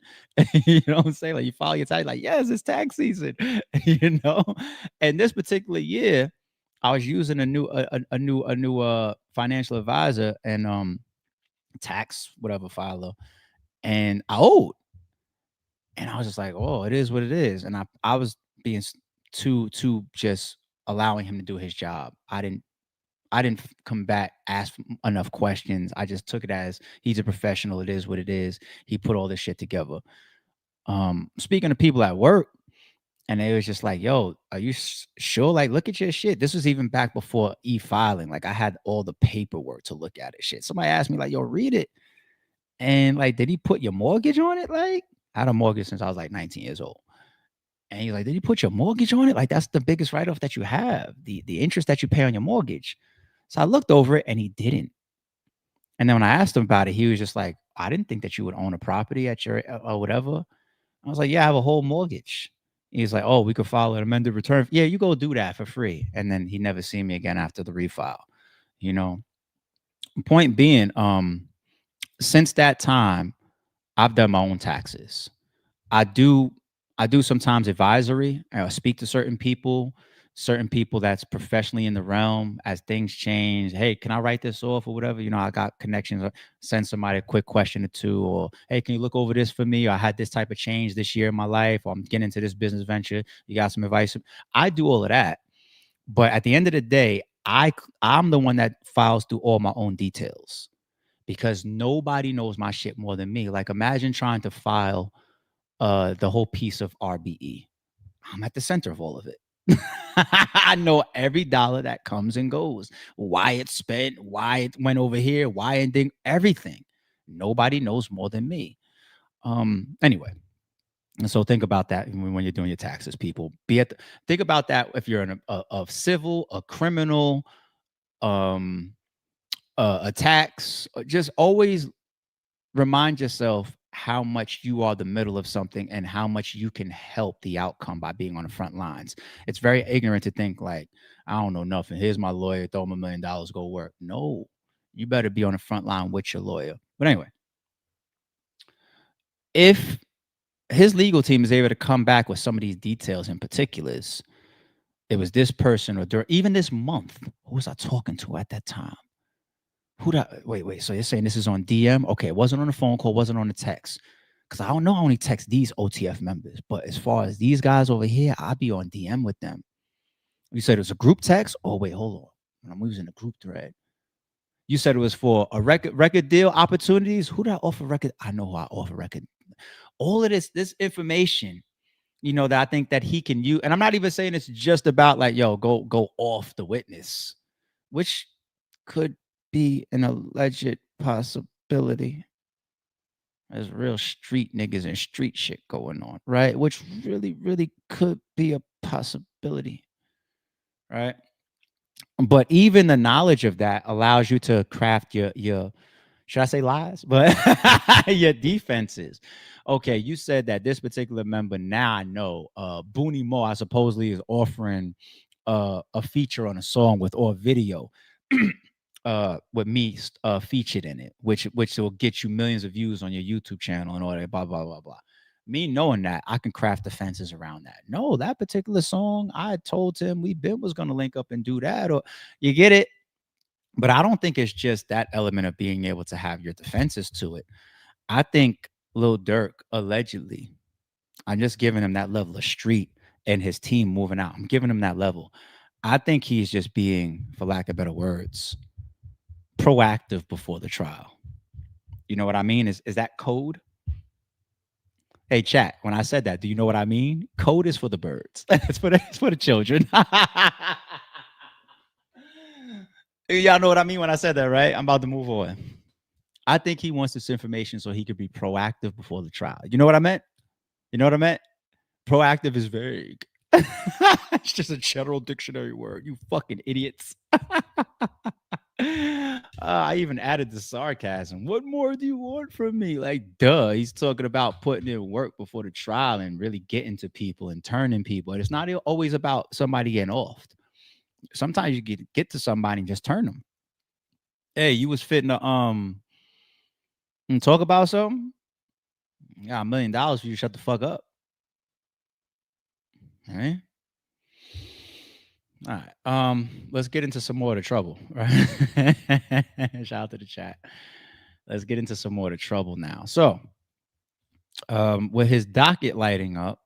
You know what I'm saying? Like you file your tax, like, yes, it's tax season, you know. And this particular year, I was using a new financial advisor and tax whatever filer, and I owed. And I was just like, oh, it is what it is. And I was being too just allowing him to do his job. I didn't come back, ask enough questions. I just took it as he's a professional. It is what it is. He put all this shit together. Speaking to people at work, and they was just like, yo, are you sure? Like, look at your shit. This was even back before e-filing. Like, I had all the paperwork to look at it. Shit. Somebody asked me, like, yo, read it. And like, did he put your mortgage on it? Like, I had a mortgage since I was like 19 years old. And he's like, did you put your mortgage on it? Like, that's the biggest write-off that you have, the interest that you pay on your mortgage. So I looked over it and he didn't. And then when I asked him about it, he was just like, I didn't think that you would own a property at your or whatever. I was like, yeah, I have a whole mortgage. He's like, oh, we could file an amended return. Yeah, you go do that for free. And then he never seen me again after the refile. You know, point being, since that time, I've done my own taxes. I do I do sometimes advisory. I speak to certain people that's professionally in the realm as things change. Hey, can I write this off or whatever? You know, I got connections. Send somebody a quick question or two, or hey, can you look over this for me? Or I had this type of change this year in my life, or I'm getting into this business venture. You got some advice? I do all of that, but at the end of the day, I'm the one that files through all my own details because nobody knows my shit more than me. Like imagine trying to file the whole piece of RBE. I'm at the center of all of it. I know every dollar that comes and goes, why it's spent, why it went over here, why it didn't, everything. Nobody knows more than me. Anyway, and so think about that when you're doing your taxes, people. Think about that if you're in a civil, a criminal, um, a tax. Just always remind yourself how much you are the middle of something and how much you can help the outcome by being on the front lines. It's very ignorant to think like, I don't know nothing. Here's my lawyer, throw him $1 million, go work. No, you better be on the front line with your lawyer. But anyway, if his legal team is able to come back with some of these details and particulars, it was this person or even this month, who was I talking to at that time? Who that? Wait. So you're saying this is on DM? Okay, it wasn't on the phone call, wasn't on the text. Because I don't know, I only text these OTF members. But as far as these guys over here, I'll be on DM with them. You said it was a group text? Oh, wait, hold on. I'm using the group thread. You said it was for a record deal opportunities. Who did I offer record? I know who I offer record. All of this information, you know, that I think that he can use. And I'm not even saying it's just about like, yo, go off the witness, which could be an alleged possibility. There's real street niggas and street shit going on, right? Which really could be a possibility, right? But even the knowledge of that allows you to craft your should I say lies? But your defenses. Okay, you said that this particular member, now I know, Booney Mo, I supposedly is offering a feature on a song with or video with me featured in it, which will get you millions of views on your YouTube channel and all that, blah blah blah blah. Me knowing that, I can craft defenses around that. No, that particular song, I told him we been was gonna link up and do that, or you get it. But I don't think it's just that element of being able to have your defenses to it. I think Lil Durk allegedly, I'm just giving him that level of street and his team moving out. I'm giving him that level. I think he's just being, for lack of better words, proactive before the trial. You know what I mean? Is that code? Hey, chat. When I said that, do you know what I mean? Code is for the birds. It's for the children. Y'all know what I mean when I said that, right? I'm about to move on. I think he wants this information so he could be proactive before the trial. You know what I meant? You know what I meant? Proactive is vague. It's just a general dictionary word. You fucking idiots. I even added the sarcasm. What more do you want from me? Like, duh. He's talking about putting in work before the trial and really getting to people and turning people. And it's not always about somebody getting off. Sometimes you get to somebody and just turn them. Hey, you was fitting to talk about something? I got $1 million for you to shut the fuck up. All right. All right. Let's get into some more of the trouble. Right. Shout out to the chat. Let's get into some more of the trouble now. So, with his docket lighting up,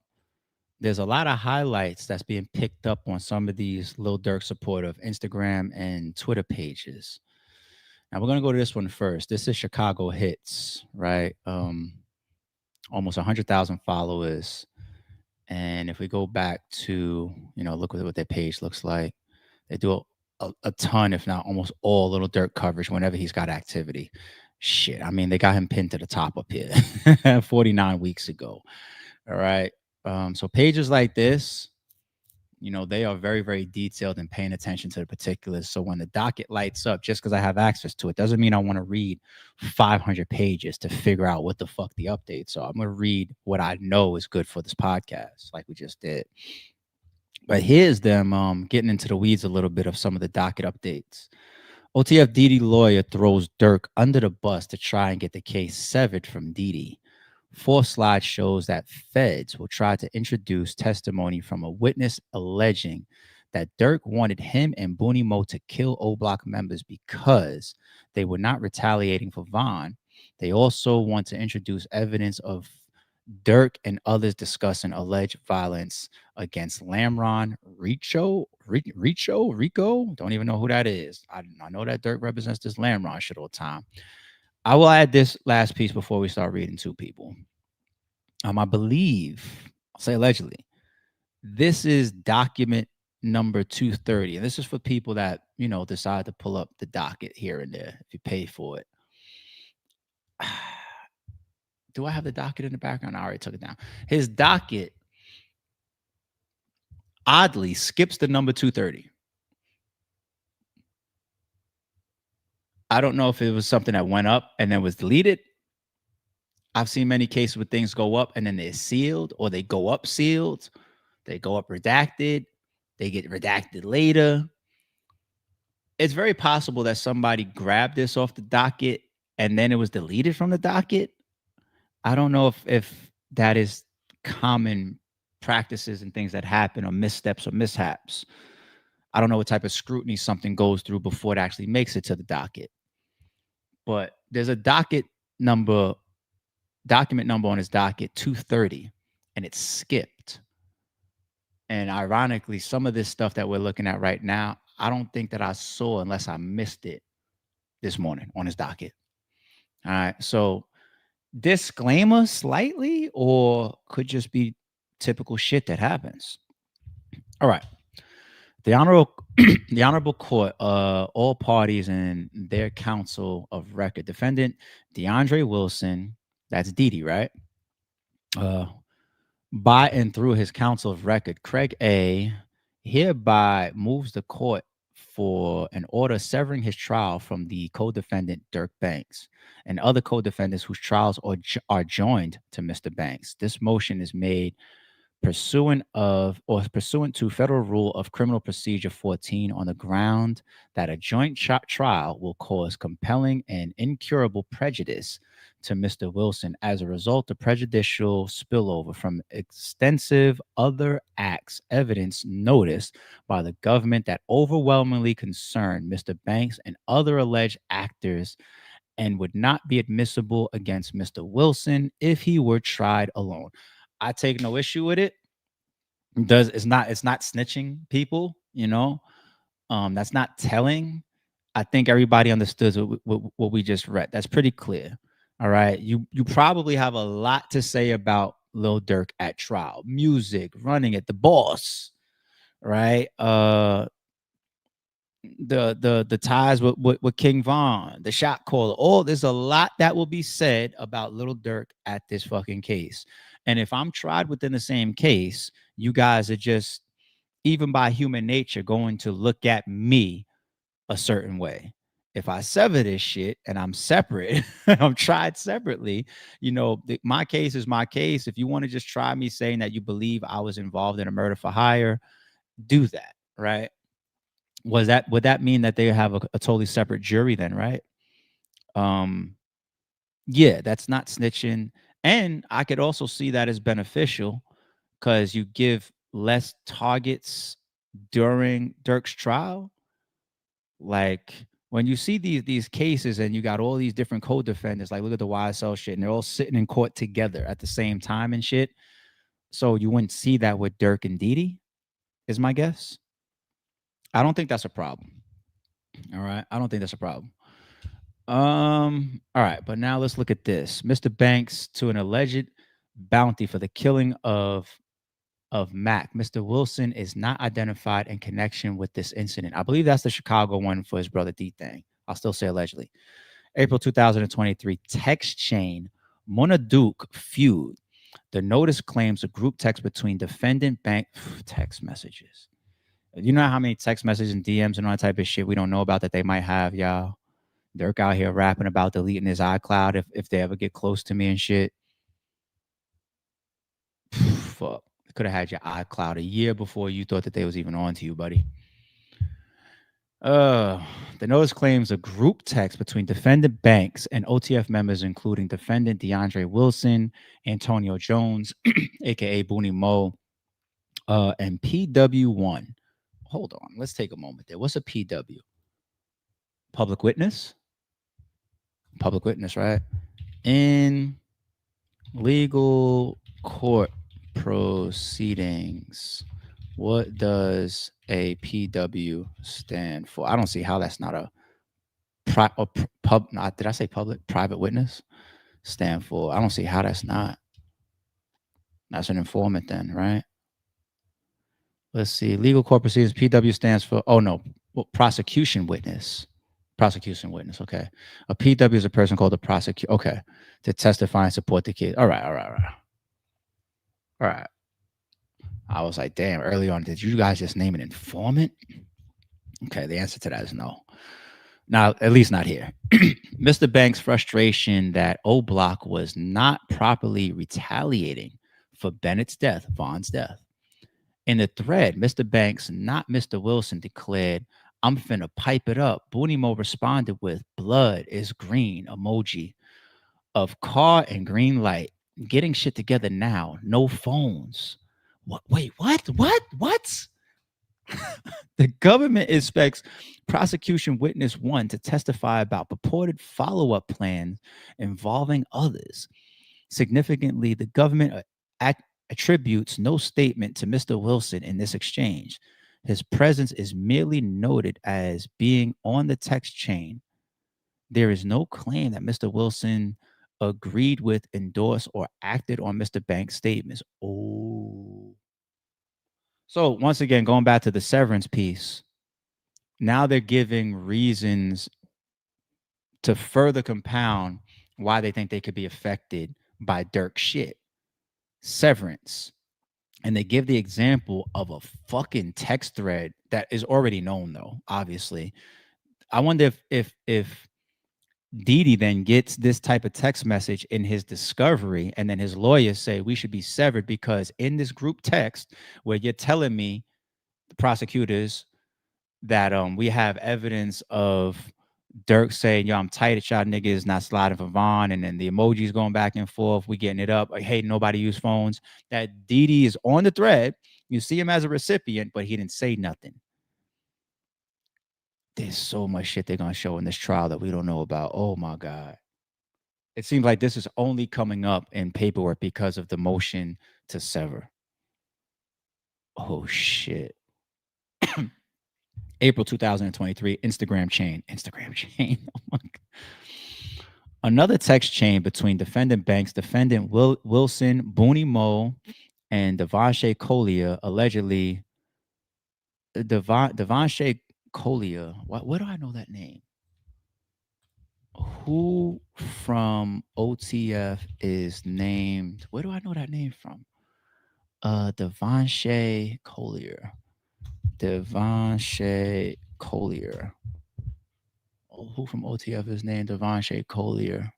there's a lot of highlights that's being picked up on some of these Lil Durk supportive Instagram and Twitter pages. Now we're gonna go to this one first. This is Chicago Hits, right? Almost 100,000 followers. And if we go back to, look what their page looks like. They do a ton, if not almost all, Lil Durk coverage whenever he's got activity. Shit, I mean, they got him pinned to the top up here 49 weeks ago. All right. So pages like this, they are very, very detailed and paying attention to the particulars. So when the docket lights up, just because I have access to it, doesn't mean I want to read 500 pages to figure out what the fuck the updates are. I'm going to read what I know is good for this podcast, like we just did. But here's them getting into the weeds a little bit of some of the docket updates. OTF Diddy lawyer throws Durk under the bus to try and get the case severed from Diddy. Fourth slide shows that feds will try to introduce testimony from a witness alleging that Durk wanted him and Booney Mo to kill O Block members because they were not retaliating for Von. They also want to introduce evidence of Durk and others discussing alleged violence against Lamron Rico. Don't even know who that is. I know that Durk represents this Lamron shit all the time. I will add this last piece before we start reading to people. I believe, I'll say allegedly, this is document number 230. And this is for people that, decide to pull up the docket here and there if you pay for it. Do I have the docket in the background? I already took it down. His docket oddly skips the number 230. I don't know if it was something that went up and then was deleted. I've seen many cases where things go up and then they're sealed, or they go up sealed, they go up redacted, they get redacted later. It's very possible that somebody grabbed this off the docket and then it was deleted from the docket. I don't know if that is common practices and things that happen, or missteps or mishaps. I don't know what type of scrutiny something goes through before it actually makes it to the docket. But there's a document number on his docket 230, and it's skipped. And ironically, some of this stuff that we're looking at right now, I don't think that I saw unless I missed it this morning on his docket. All right. So disclaimer slightly, or could just be typical shit that happens. All right. The honorable court, all parties and their counsel of record, defendant DeAndre Wilson, that's Diddy, right? By and through his counsel of record, Craig A. hereby moves the court for an order severing his trial from the co-defendant Durk Banks and other co-defendants whose trials are joined to Mr. Banks. This motion is made pursuant to Federal Rule of Criminal Procedure 14 on the ground that a joint trial will cause compelling and incurable prejudice to Mr. Wilson as a result of prejudicial spillover from extensive other acts evidence noticed by the government that overwhelmingly concern Mr. Banks and other alleged actors and would not be admissible against Mr. Wilson if he were tried alone. I take no issue with it. It's not snitching people, that's not telling. I think everybody understood what we just read. That's pretty clear. All right. You probably have a lot to say about Lil Durk at trial. Music, running it, the boss. Right. the ties with King Von, the shot caller. All there's a lot that will be said about Little Durk at this fucking case. And if I'm tried within the same case, you guys are just, even by human nature, going to look at me a certain way. If I sever this shit and I'm separate, I'm tried separately, my case is my case. If you want to just try me saying that you believe I was involved in a murder for hire, do that, right? Would that mean that they have a totally separate jury then, right? Um, yeah, that's not snitching. And I could also see that as beneficial because you give less targets during Dirk's trial. Like when you see these cases and you got all these different co-defendants, like look at the YSL shit, and they're all sitting in court together at the same time and shit. So you wouldn't see that with Dirk and Didi, is my guess. I don't think that's a problem. All right. I don't think that's a problem. All right, but now let's look at this. Mr. Banks to an alleged bounty for the killing of Mac. Mr. Wilson is not identified in connection with this incident. I believe that's the Chicago one for his brother D thing. I'll still say allegedly. April 2023, text chain, Mona Duke feud. The notice claims a group text between defendant bank text messages. You know how many text messages and DMs and all that type of shit we don't know about that they might have, y'all? Dirk out here rapping about deleting his iCloud if they ever get close to me and shit. Fuck. Could have had your iCloud a year before you thought that they was even on to you, buddy. The notice claims a group text between defendant Banks and OTF members, including defendant DeAndre Wilson, Antonio Jones, aka Booney Mo, and PW1. Hold on, let's take a moment there. What's a PW? Public witness? Public witness, right? In legal court proceedings, what does a PW stand for? I don't see how that's not a pub. Not did I say public? Private witness stand for. I don't see how that's not. That's an informant then, right? Let's see. Legal court proceedings. PW stands for. Oh no, prosecution witness. Prosecution witness. Okay, a PW is a person called a prosecutor. Okay, to testify and support the case. All right. I was like, damn. Early on, did you guys just name an informant? Okay, the answer to that is no. Now, at least not here. Mr. Banks' frustration that O Block was not properly retaliating for Bennett's death, Vaughn's death. In the thread, Mr. Banks, not Mr. Wilson, declared, I'm finna pipe it up. Booney Mo responded with blood is green emoji of car and green light. Getting shit together now. No phones. What? Wait, what? The government expects prosecution witness 1 to testify about purported follow-up plans involving others. Significantly, the government attributes no statement to Mr. Wilson in this exchange. His presence is merely noted as being on the text chain. There is no claim that Mr. Wilson agreed with, endorsed, or acted on Mr. Banks' statements. Oh. So once again, going back to the severance piece, now they're giving reasons to further compound why they think they could be affected by Dirk shit. Severance. And they give the example of a fucking text thread that is already known, though, obviously. I wonder if Didi then gets this type of text message in his discovery, and then his lawyers say we should be severed because in this group text where you're telling me, the prosecutors, that we have evidence of Dirk saying, yo, I'm tight at y'all niggas not sliding for Vaughn, and then the emojis going back and forth, we getting it up, like, hey, nobody use phones, that Didi is on the thread. You see him as a recipient, but he didn't say nothing. There's so much shit they're going to show in this trial that we don't know about. Oh, my God. It seems like this is only coming up in paperwork because of the motion to sever. Oh, shit. April 2023, Instagram chain. Oh, my God. Another text chain between defendant Banks, defendant Wilson, Booney Mo, and Devonshea Collier, allegedly Devonshea Collier. Where do I know that name? Who from OTF is named? Where do I know that name from? Devonshea Collier. Devonshea Collier. Oh, who from OTF is named Devonshea Collier?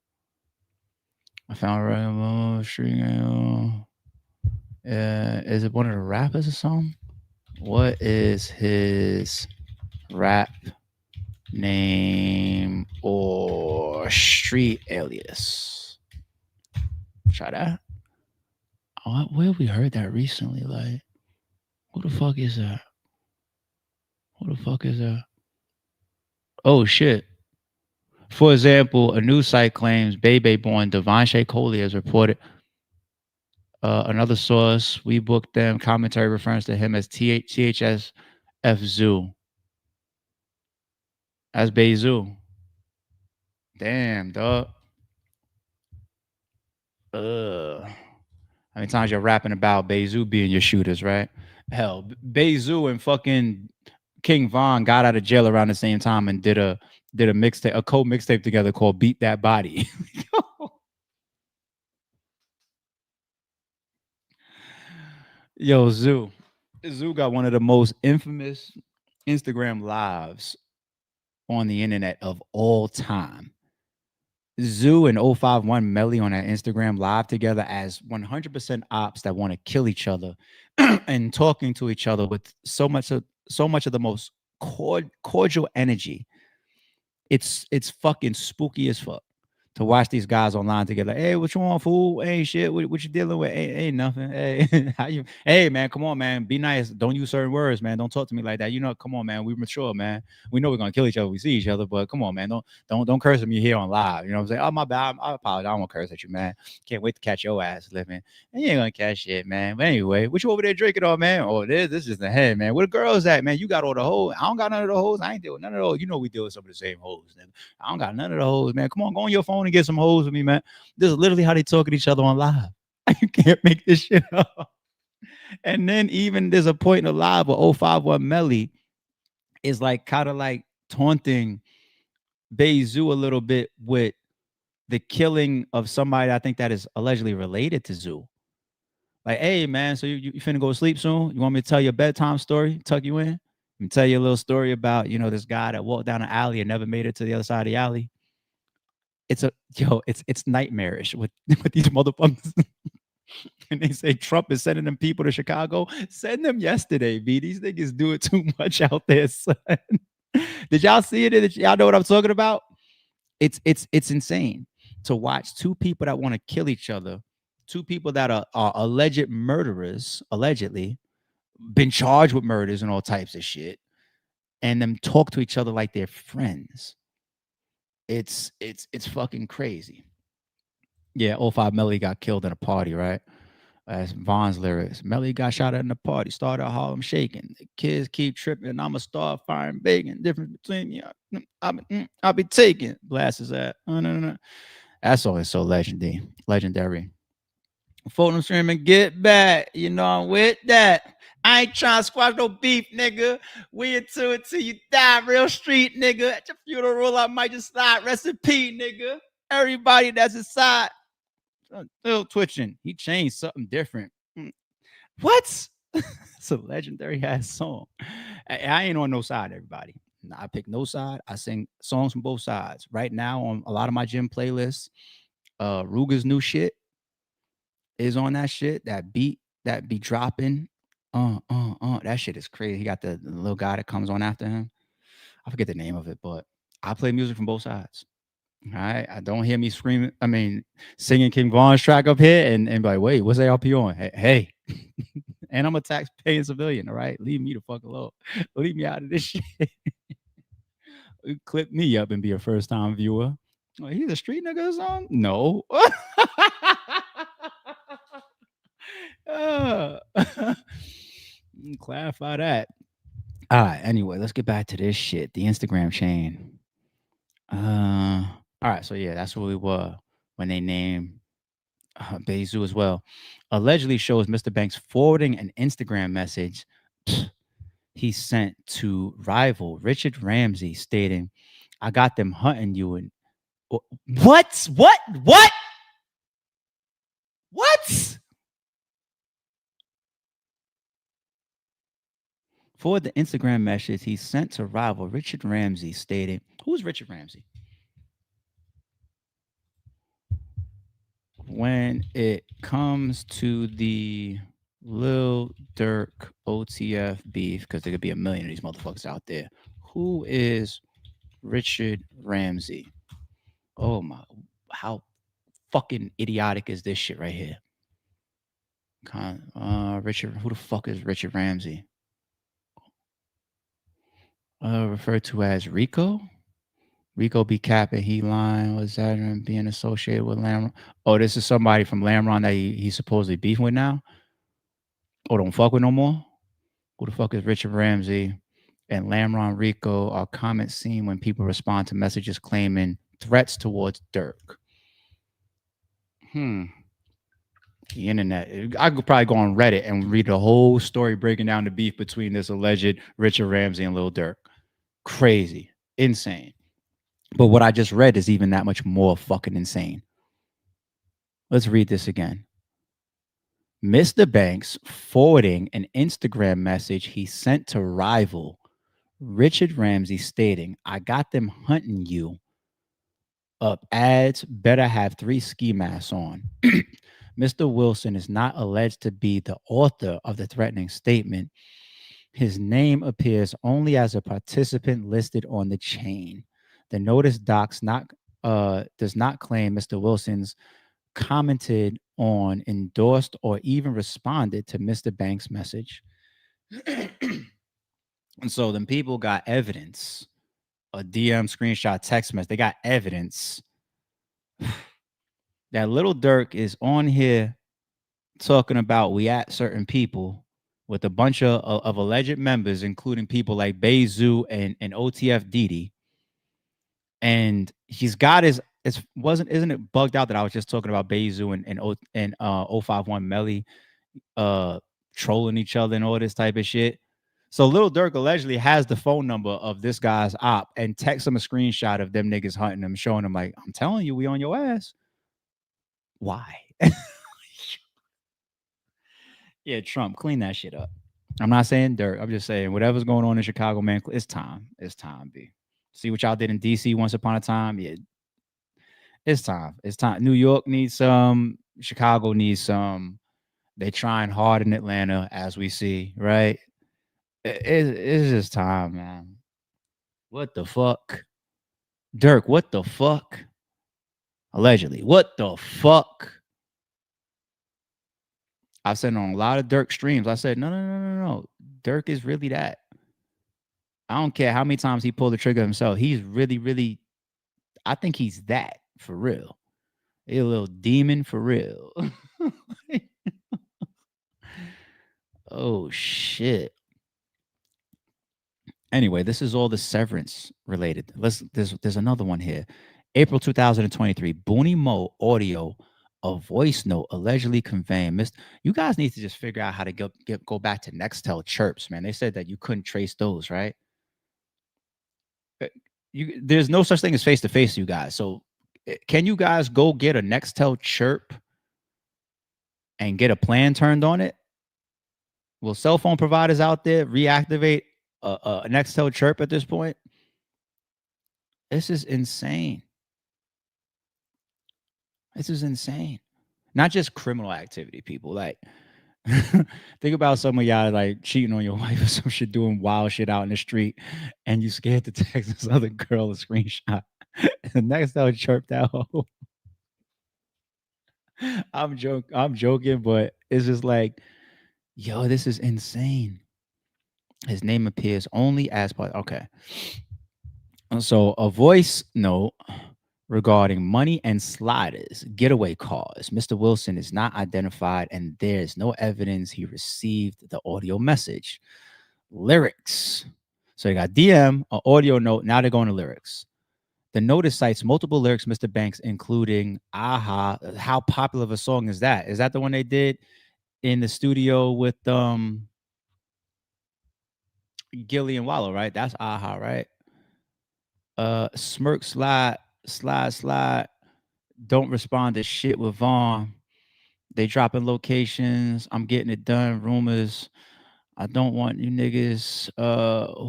I found right street. Is it one of the rappers or something? What is his rap name or street alias? Try that. Oh, where we heard that recently? Like, who the fuck is that? Who the fuck is that? Oh shit. For example, a news site claims Bebe born Devonshea Coley has reported. Another source, we booked them, commentary reference to him as THS F Zoo. As Bezoo. Damn, dog. How many times you're rapping about Bezoo being your shooters, right? Hell, Bezoo and fucking King Von got out of jail around the same time and did a mixtape, a co-mixtape together called "Beat That Body." Yo, Zoo got one of the most infamous Instagram lives on the internet of all time. Zoo and 051 Melly on that Instagram live together as 100% ops that want to kill each other and talking to each other with so much of the most cordial energy. It's fucking spooky as fuck to watch these guys online together. Hey, what you want, fool? Hey, shit, what you dealing with? Ain't nothing. Hey, how you? Hey, man, come on, man. Be nice. Don't use certain words, man. Don't talk to me like that. You know, come on, man. We mature, man. We know we're gonna kill each other if we see each other, but come on, man. Don't curse at me here on live. You know what I'm saying? Oh, my bad. I apologize. I won't curse at you, man. Can't wait to catch your ass living. And you ain't gonna catch shit, man. But anyway, what you over there drinking on, man? Oh, this is the head, man. Where the girls at, man? You got all the hoes. I don't got none of the hoes. I ain't deal with none of those. You know we deal with some of the same hoes, nigga. I don't got none of the hoes, man. Come on, go on your phone and get some hoes with me, man. This is literally how they talk to each other on live. You can't make this shit up. And then even there's a point in the live where 051 Melly is like kind of like taunting Bezoo a little bit with the killing of somebody I think that is allegedly related to Zoo. Like, hey man, so you finna go to sleep soon? You want me to tell you a bedtime story? Tuck you in? And tell you a little story about, you know, this guy that walked down an alley and never made it to the other side of the alley. It's nightmarish with these motherfuckers. And they say Trump is sending them people to Chicago. Send them yesterday, B. These niggas do it too much out there, son. Did y'all see it? Did y'all know what I'm talking about? It's insane to watch two people that want to kill each other, two people that are alleged murderers, allegedly been charged with murders and all types of shit, and them talk to each other like they're friends. It's fucking crazy. Yeah, 05 Melly got killed in a party, right? That's Von's lyrics. Melly got shot at in the party, started Harlem shaking. The kids keep tripping. I'ma start firing bacon. Difference between you. I'll be taking. Blast his ass. No. That song is so legendary. Phone them streaming, get back. You know I'm with that. I ain't trying to squash no beef, nigga. We into it till you die, real street, nigga. At your funeral, I might just slide. Rest in peace, nigga. Everybody that's inside. Still twitching. He changed something different. What? It's a legendary ass song. I ain't on no side, everybody. I pick no side. I sing songs from both sides. Right now, on a lot of my gym playlists, Ruger's new shit is on that shit. That beat that be dropping. That shit is crazy. He got the little guy that comes on after him. I forget the name of it, but I play music from both sides. All right. I don't hear me screaming. I mean, singing King Von's track up here and be like, wait, what's ARP on? Hey. And I'm a tax-paying civilian. All right. Leave me the fuck alone. Leave me out of this shit. Clip me up and be a first-time viewer. Oh, he's a street nigga or something? No. Clarify that. All right. Anyway, let's get back to this shit. The Instagram chain. All right. So yeah, that's where we were when they named Bezoo as well. Allegedly shows Mr. Banks forwarding an Instagram message. he sent to rival Richard Ramsey stating, I got them hunting you. And what? What? What? What? For the Instagram message he sent to rival Richard Ramsey stating, who's Richard Ramsey? When it comes to the Lil Durk OTF beef, because there could be a million of these motherfuckers out there, who is Richard Ramsey? Oh my, how fucking idiotic is this shit right here? Richard, who the fuck is Richard Ramsey? Referred to as Rico. Rico be capping, he lying, was that him being associated with Lamron? Oh, this is somebody from Lamron that he's supposedly beefing with now? Oh, don't fuck with no more? Who the fuck is Richard Ramsey? And Lamron Rico are comments seen when people respond to messages claiming threats towards Durk. The internet. I could probably go on Reddit and read the whole story breaking down the beef between this alleged Richard Ramsey and Lil Durk. Crazy. Insane. But what I just read is even that much more fucking insane. Let's read this again. Mr. Banks forwarding an Instagram message he sent to rival Richard Ramsey stating, I got them hunting you up. Ads better have 3 ski masks on. Mr. Wilson is not alleged to be the author of the threatening statement. His name appears only as a participant listed on the chain. The notice does not claim Mr. Wilson's commented on, endorsed, or even responded to Mr. Banks' message. And so then people got evidence, a DM screenshot text message. They got evidence that Lil Durk is on here talking about we at certain people with a bunch of alleged members, including people like Bezu and OTF Didi. And he's got his, isn't it bugged out that I was just talking about Bezu and 051 Melly trolling each other and all this type of shit. So Lil Durk allegedly has the phone number of this guy's op and texts him a screenshot of them niggas hunting him, showing him like, I'm telling you, we on your ass. Why? Yeah, Trump, clean that shit up. I'm not saying Durk. I'm just saying whatever's going on in Chicago, man, it's time. It's time, B. See what y'all did in DC once upon a time? Yeah. It's time. It's time. New York needs some. Chicago needs some. They trying hard in Atlanta, as we see, right? It's just time, man. What the fuck? Durk, what the fuck? Allegedly. What the fuck? I've said on a lot of Durk streams, I said, no. Durk is really that. I don't care how many times he pulled the trigger himself. He's really, I think he's that for real. He's a little demon for real. Oh, shit. Anyway, this is all the severance related. There's another one here. April 2023, Booney Mo audio, a voice note allegedly conveying you guys need to just figure out how to go back to Nextel chirps, man. They said that you couldn't trace those, right? There's no such thing as face-to-face, you guys. So can you guys go get a Nextel chirp and get a plan turned on it? Will cell phone providers out there reactivate a Nextel chirp at this point? This is insane. This is insane. Not just criminal activity, people. Like, think about some of y'all like cheating on your wife or some shit, doing wild shit out in the street, and you scared to text this other girl a screenshot. And Nextel chirped that hoe. I'm joking, but it's just like, yo, this is insane. His name appears only as part. Okay. So a voice note regarding money and sliders, getaway cars. Mr. Wilson is not identified, and there's no evidence he received the audio message. Lyrics. So you got DM, an audio note. Now they're going to lyrics. The notice cites multiple lyrics, Mr. Banks, including Aha. How popular of a song is that? Is that the one they did in the studio with Gilly and Wallow, right? That's Aha, right? Smirk, slide. Don't respond to shit with Vaughn. They dropping locations. I'm getting it done. Rumors. I don't want you niggas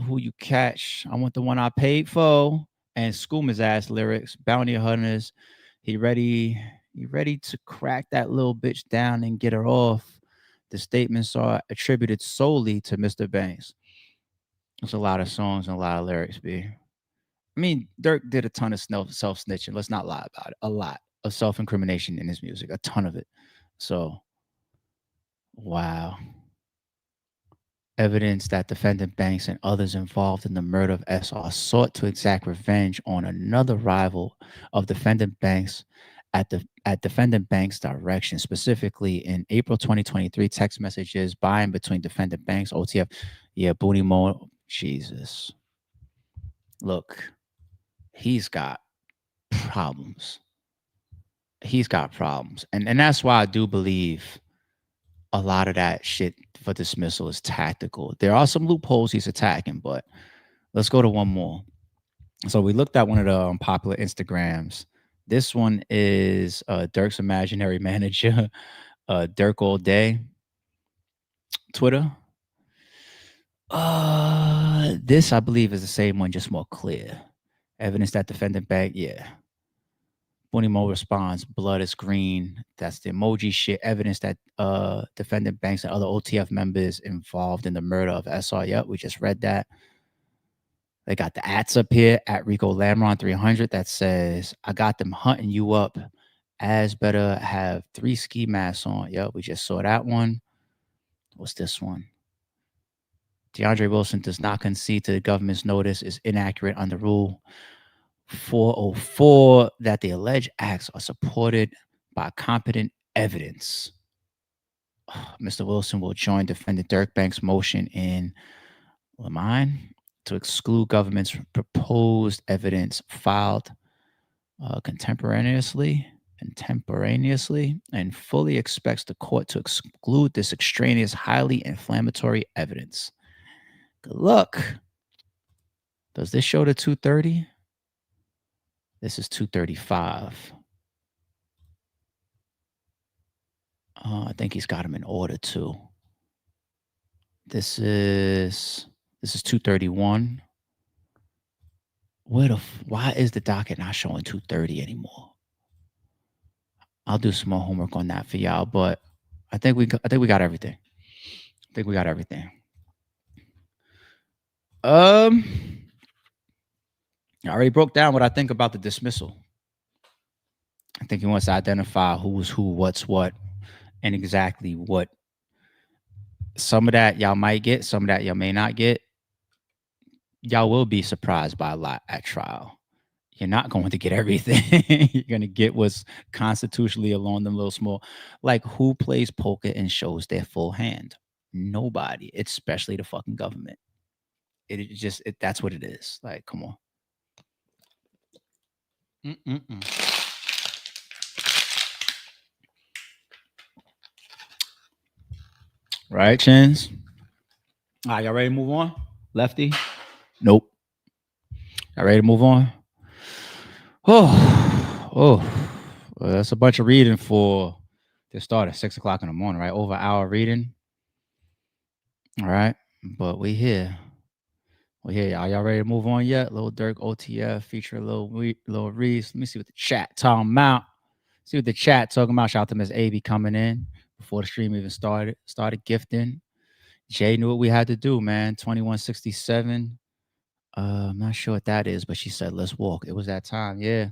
who you catch. I want the one I paid for. And Schoolman's ass lyrics. Bounty hunters. He ready. He ready to crack that little bitch down and get her off. The statements are attributed solely to Mr. Banks. There's a lot of songs and a lot of lyrics, B. I mean, Dirk did a ton of self snitching. Let's not lie about it. A lot of self incrimination in his music, a ton of it. So, wow. Evidence that defendant Banks and others involved in the murder of SR sought to exact revenge on another rival of defendant Banks at defendant Banks' direction. Specifically, in April 2023, text messages by and between defendant Banks, OTF, yeah, Booty Mo, Jesus. Look, he's got problems. He's got problems. And that's why I do believe a lot of that shit for dismissal is tactical. There are some loopholes he's attacking, but let's go to one more. So we looked at one of the popular Instagrams. This one is Dirk's imaginary manager, Dirk All Day, Twitter. This I believe is the same one, just more clear. Evidence that defendant bag, yeah. Bonimo responds, blood is green. That's the emoji shit. Evidence that defendant Banks and other OTF members involved in the murder of SR. Yep, we just read that. They got the ads up here at Rico Lamron 300 that says, I got them hunting you up. As better have 3 ski masks on. Yep, we just saw that one. What's this one? DeAndre Wilson does not concede to the government's notice is inaccurate under Rule 404 that the alleged acts are supported by competent evidence. Mr. Wilson will join defendant Dirk Banks' motion in Lamine to exclude government's proposed evidence filed contemporaneously and fully expects the court to exclude this extraneous, highly inflammatory evidence. Good luck. Does this show the 230? This is 235. I think he's got him in order too. This is 231. Why is the docket not showing 230 anymore? I'll do some more homework on that for y'all, but I think we got everything. I already broke down what I think about the dismissal. I think he wants to identify who's who, what's what, and exactly what. Some of that y'all might get, some of that y'all may not get. Y'all will be surprised by a lot at trial. You're not going to get everything. You're going to get what's constitutionally along them little small. Like, who plays poker and shows their full hand? Nobody, especially the fucking government. That's what it is. Like, come on. Right, Chins? All right, y'all ready to move on? Lefty? Nope. Y'all ready to move on? Well, that's a bunch of reading for this start at 6 o'clock in the morning, right? Over an hour reading. All right, but we here. Are y'all ready to move on yet? Lil Durk OTF feature Lil Reese. Let me see what the chat talking about. Shout out to Miss AB coming in before the stream even started. Started gifting. Jay knew what we had to do, man. 2167. I'm not sure what that is, but she said, let's walk. It was that time. Yeah.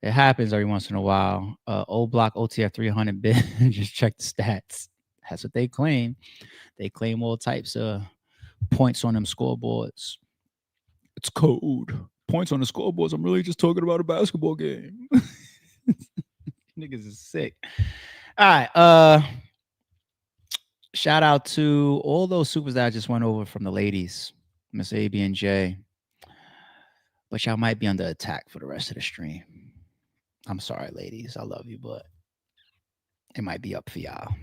It happens every once in a while. Old Block OTF 300 bit. Just check the stats. That's what they claim. They claim all types of points on them scoreboards. It's code. Points on the scoreboards. I'm really just talking about a basketball game. Niggas is sick. All right. Shout out to all those supers that I just went over from the ladies, Miss AB and J. But y'all might be under attack for the rest of the stream. I'm sorry, ladies. I love you, but it might be up for y'all.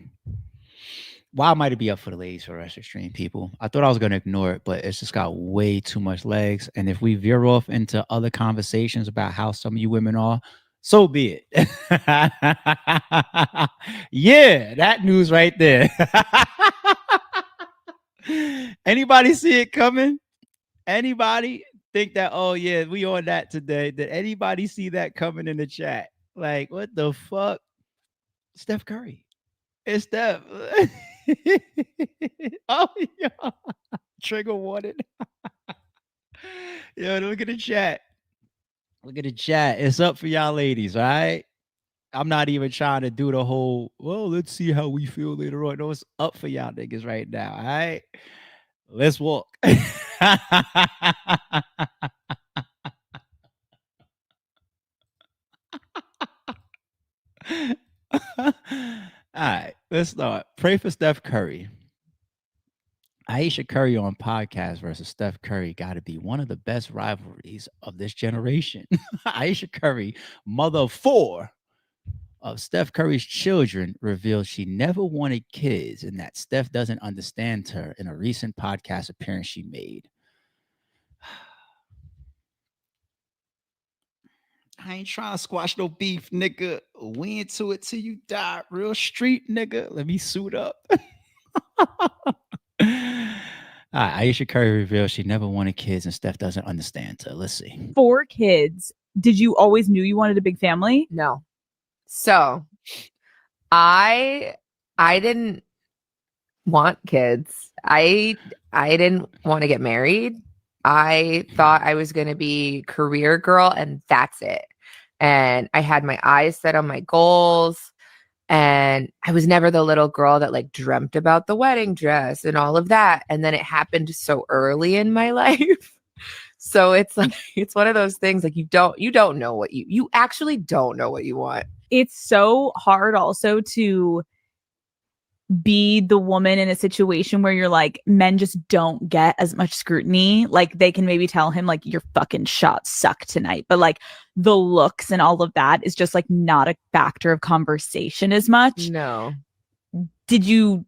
Why might it be up for the ladies for rest extreme people? I thought I was gonna ignore it, but it's just got way too much legs. And if we veer off into other conversations about how some of you women are, so be it. Yeah, that news right there. Anybody see it coming? Anybody think that, oh yeah, we on that today? Did anybody see that coming in the chat? Like, what the fuck? Steph Curry. It's Steph. Oh yeah. Trigger wanted. Yo, look at the chat. Look at the chat. It's up for y'all ladies, all right? I'm not even trying to do the whole, well, let's see how we feel later on. No, it's up for y'all niggas right now, all right? Let's walk. All right, let's start. Pray for Steph Curry. Aisha Curry on podcast versus Steph Curry got to be one of the best rivalries of this generation. Aisha Curry, mother of 4 of Steph Curry's children, revealed she never wanted kids and that Steph doesn't understand her in a recent podcast appearance she made. I ain't trying to squash no beef, nigga. We into it till you die. Real street, nigga. Let me suit up. Aisha Curry revealed she never wanted kids and Steph doesn't understand her. Let's see. 4 kids. Did you always knew you wanted a big family? No. So I didn't want kids. I didn't want to get married. I thought I was going to be career girl and that's it. And I had my eyes set on my goals. And I was never the little girl that like dreamt about the wedding dress and all of that. And then it happened so early in my life. So it's like, it's one of those things like you don't know what you actually don't know what you want. It's so hard also to be the woman in a situation where you're like, men just don't get as much scrutiny. Like they can maybe tell him like your fucking shots suck tonight, but like the looks and all of that is just like not a factor of conversation as much. No. Did you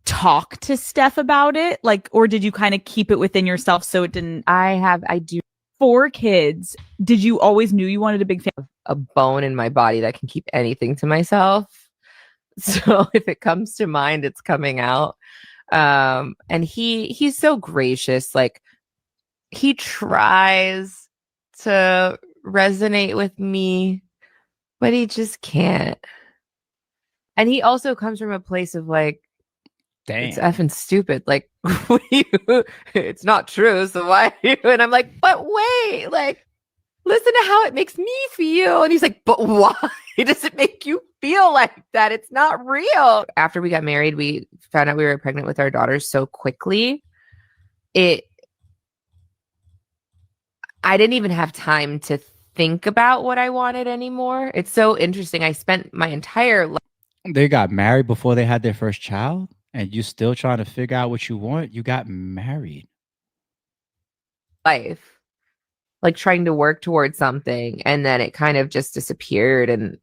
talk to Steph about it? Like, or did you kind of keep it within yourself so it didn't? I do 4 kids. Did you always knew you wanted a big family? A bone in my body that can keep anything to myself. So if it comes to mind, it's coming out. And he's so gracious. Like he tries to resonate with me, but he just can't. And he also comes from a place of like, damn, it's effing stupid. Like, it's not true. So why are you? And I'm like, but wait, like, listen to how it makes me feel. And he's like, but why does it make you feel like that? It's not real. After we got married, we found out we were pregnant with our daughters so quickly. I didn't even have time to think about what I wanted anymore. It's so interesting. I spent my entire life. They got married before they had their first child, and you still trying to figure out what you want. You got married. Like trying to work towards something, and then it kind of just disappeared, and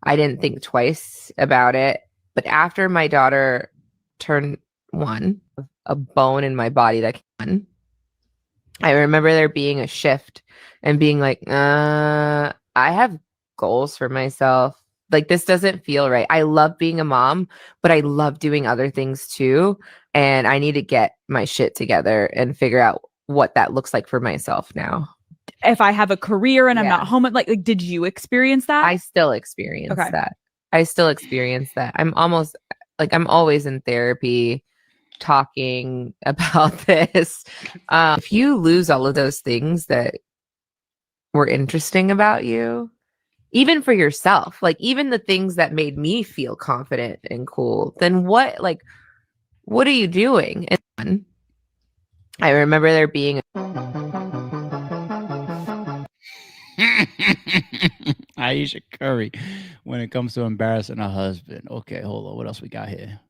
I didn't think twice about it. But after my daughter turned 1, a bone in my body that came, I remember there being a shift and being like, I have goals for myself. Like, this doesn't feel right. I love being a mom, but I love doing other things too. And I need to get my shit together and figure out what that looks like for myself now. If I have a career and I'm not home, like did you experience that? I still experience that. I still experience that. I'm always in therapy talking about this. If you lose all of those things that were interesting about you, even for yourself, like even the things that made me feel confident and cool, then what are you doing? And I remember there being Aisha Curry when it comes to embarrassing her husband. Okay, hold on. What else we got here?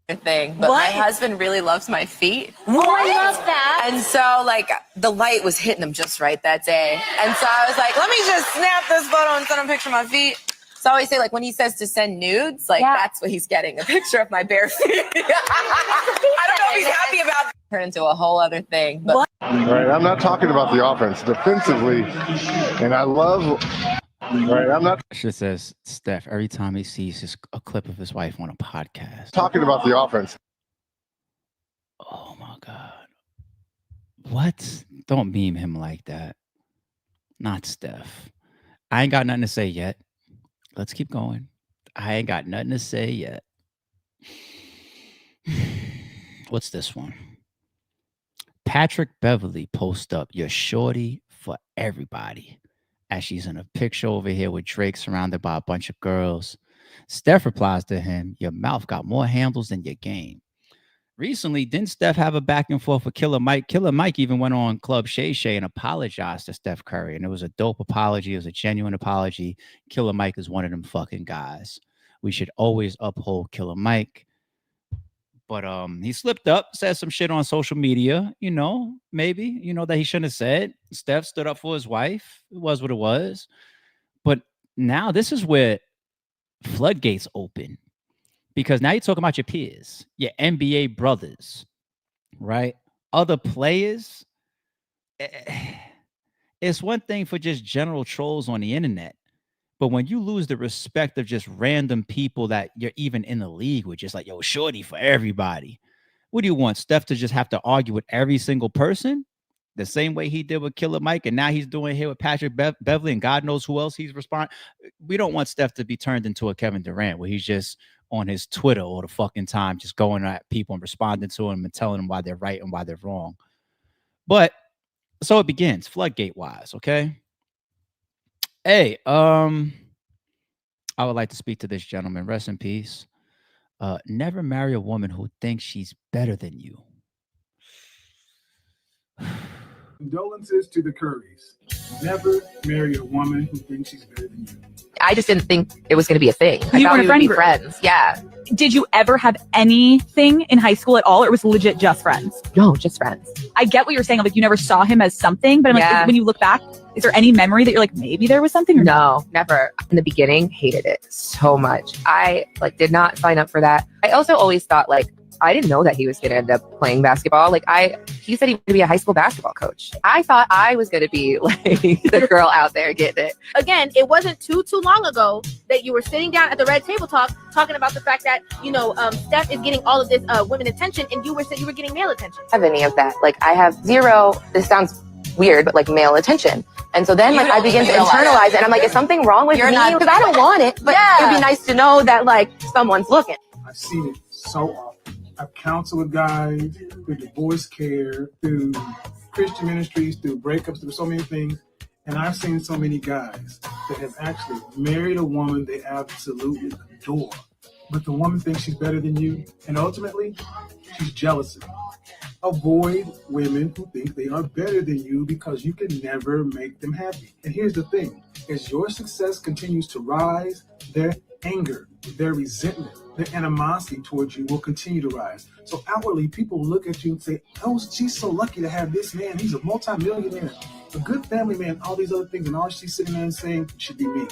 Thing, but my husband really loves my feet. Oh, I love that. And so, like, the light was hitting him just right that day. And so I was like, let me just snap this photo and send him a picture of my feet. So I always say, like, when he says to send nudes, like, that's what he's getting, a picture of my bare feet. I don't know if he's happy about it. Turn into a whole other thing. But right, I'm not talking about the offense. Defensively, and I love... Right, I'm not... Shit says, Steph, every time he sees a clip of his wife on a podcast. Talking about the offense. Oh, my God. What? Don't meme him like that. Not Steph. I ain't got nothing to say yet. Let's keep going. I ain't got nothing to say yet. What's this one? Patrick Beverly posts up your shorty for everybody as she's in a picture over here with Drake surrounded by a bunch of girls. Steph replies to him, your mouth got more handles than your game. Recently, didn't Steph have a back and forth with Killer Mike? Killer Mike even went on Club Shay Shay and apologized to Steph Curry. And it was a dope apology. It was a genuine apology. Killer Mike is one of them fucking guys. We should always uphold Killer Mike. But he slipped up, said some shit on social media, maybe, that he shouldn't have said. Steph stood up for his wife. It was what it was. But now this is where floodgates open. Because now you're talking about your peers, your NBA brothers, right? Other players. It's one thing for just general trolls on the internet. But when you lose the respect of just random people that you're even in the league with, just like, yo, shorty for everybody. What do you want? Steph to just have to argue with every single person? The same way he did with Killer Mike, and now he's doing here with Patrick Beverly, and God knows who else he's responding. We don't want Steph to be turned into a Kevin Durant, where he's just on his Twitter all the fucking time, just going at people and responding to them and telling them why they're right and why they're wrong. But so it begins, floodgate wise, okay? Hey, I would like to speak to this gentleman. Rest in peace. Never marry a woman who thinks she's better than you. Condolences to the Currys. Never marry a woman who thinks she's better than you. I just didn't think it was going to be a thing. You were in a friend group. Friends. Yeah. Did you ever have anything in high school at all, or it was legit just friends? No, just friends. I get what you're saying. Like, you never saw him as something, but I'm like, when you look back, is there any memory that you're like, maybe there was something? Or no, never. In the beginning, hated it so much. I did not sign up for that. I also always thought I didn't know that he was going to end up playing basketball. He said he was going to be a high school basketball coach. I thought I was going to be the girl out there getting it. Again, it wasn't too long ago that you were sitting down at the Red Table Talk talking about the fact that, Steph is getting all of this women attention, and you were getting male attention. I have any of that. I have zero, this sounds weird, but male attention. And so then I begin to internalize it, and I'm like, is something wrong with me? Because I don't want it, but it'd be nice to know that someone's looking. I've seen it so often. I've counseled with guys through divorce care, through Christian ministries, through breakups, through so many things. And I've seen so many guys that have actually married a woman they absolutely adore. But the woman thinks she's better than you. And ultimately, she's jealous of you. Avoid women who think they are better than you, because you can never make them happy. And here's the thing. As your success continues to rise, their anger, their resentment, their animosity towards you will continue to rise. So outwardly, people look at you and say, oh, she's so lucky to have this man. He's a multimillionaire, a good family man, all these other things. And all she's sitting there and saying should be me.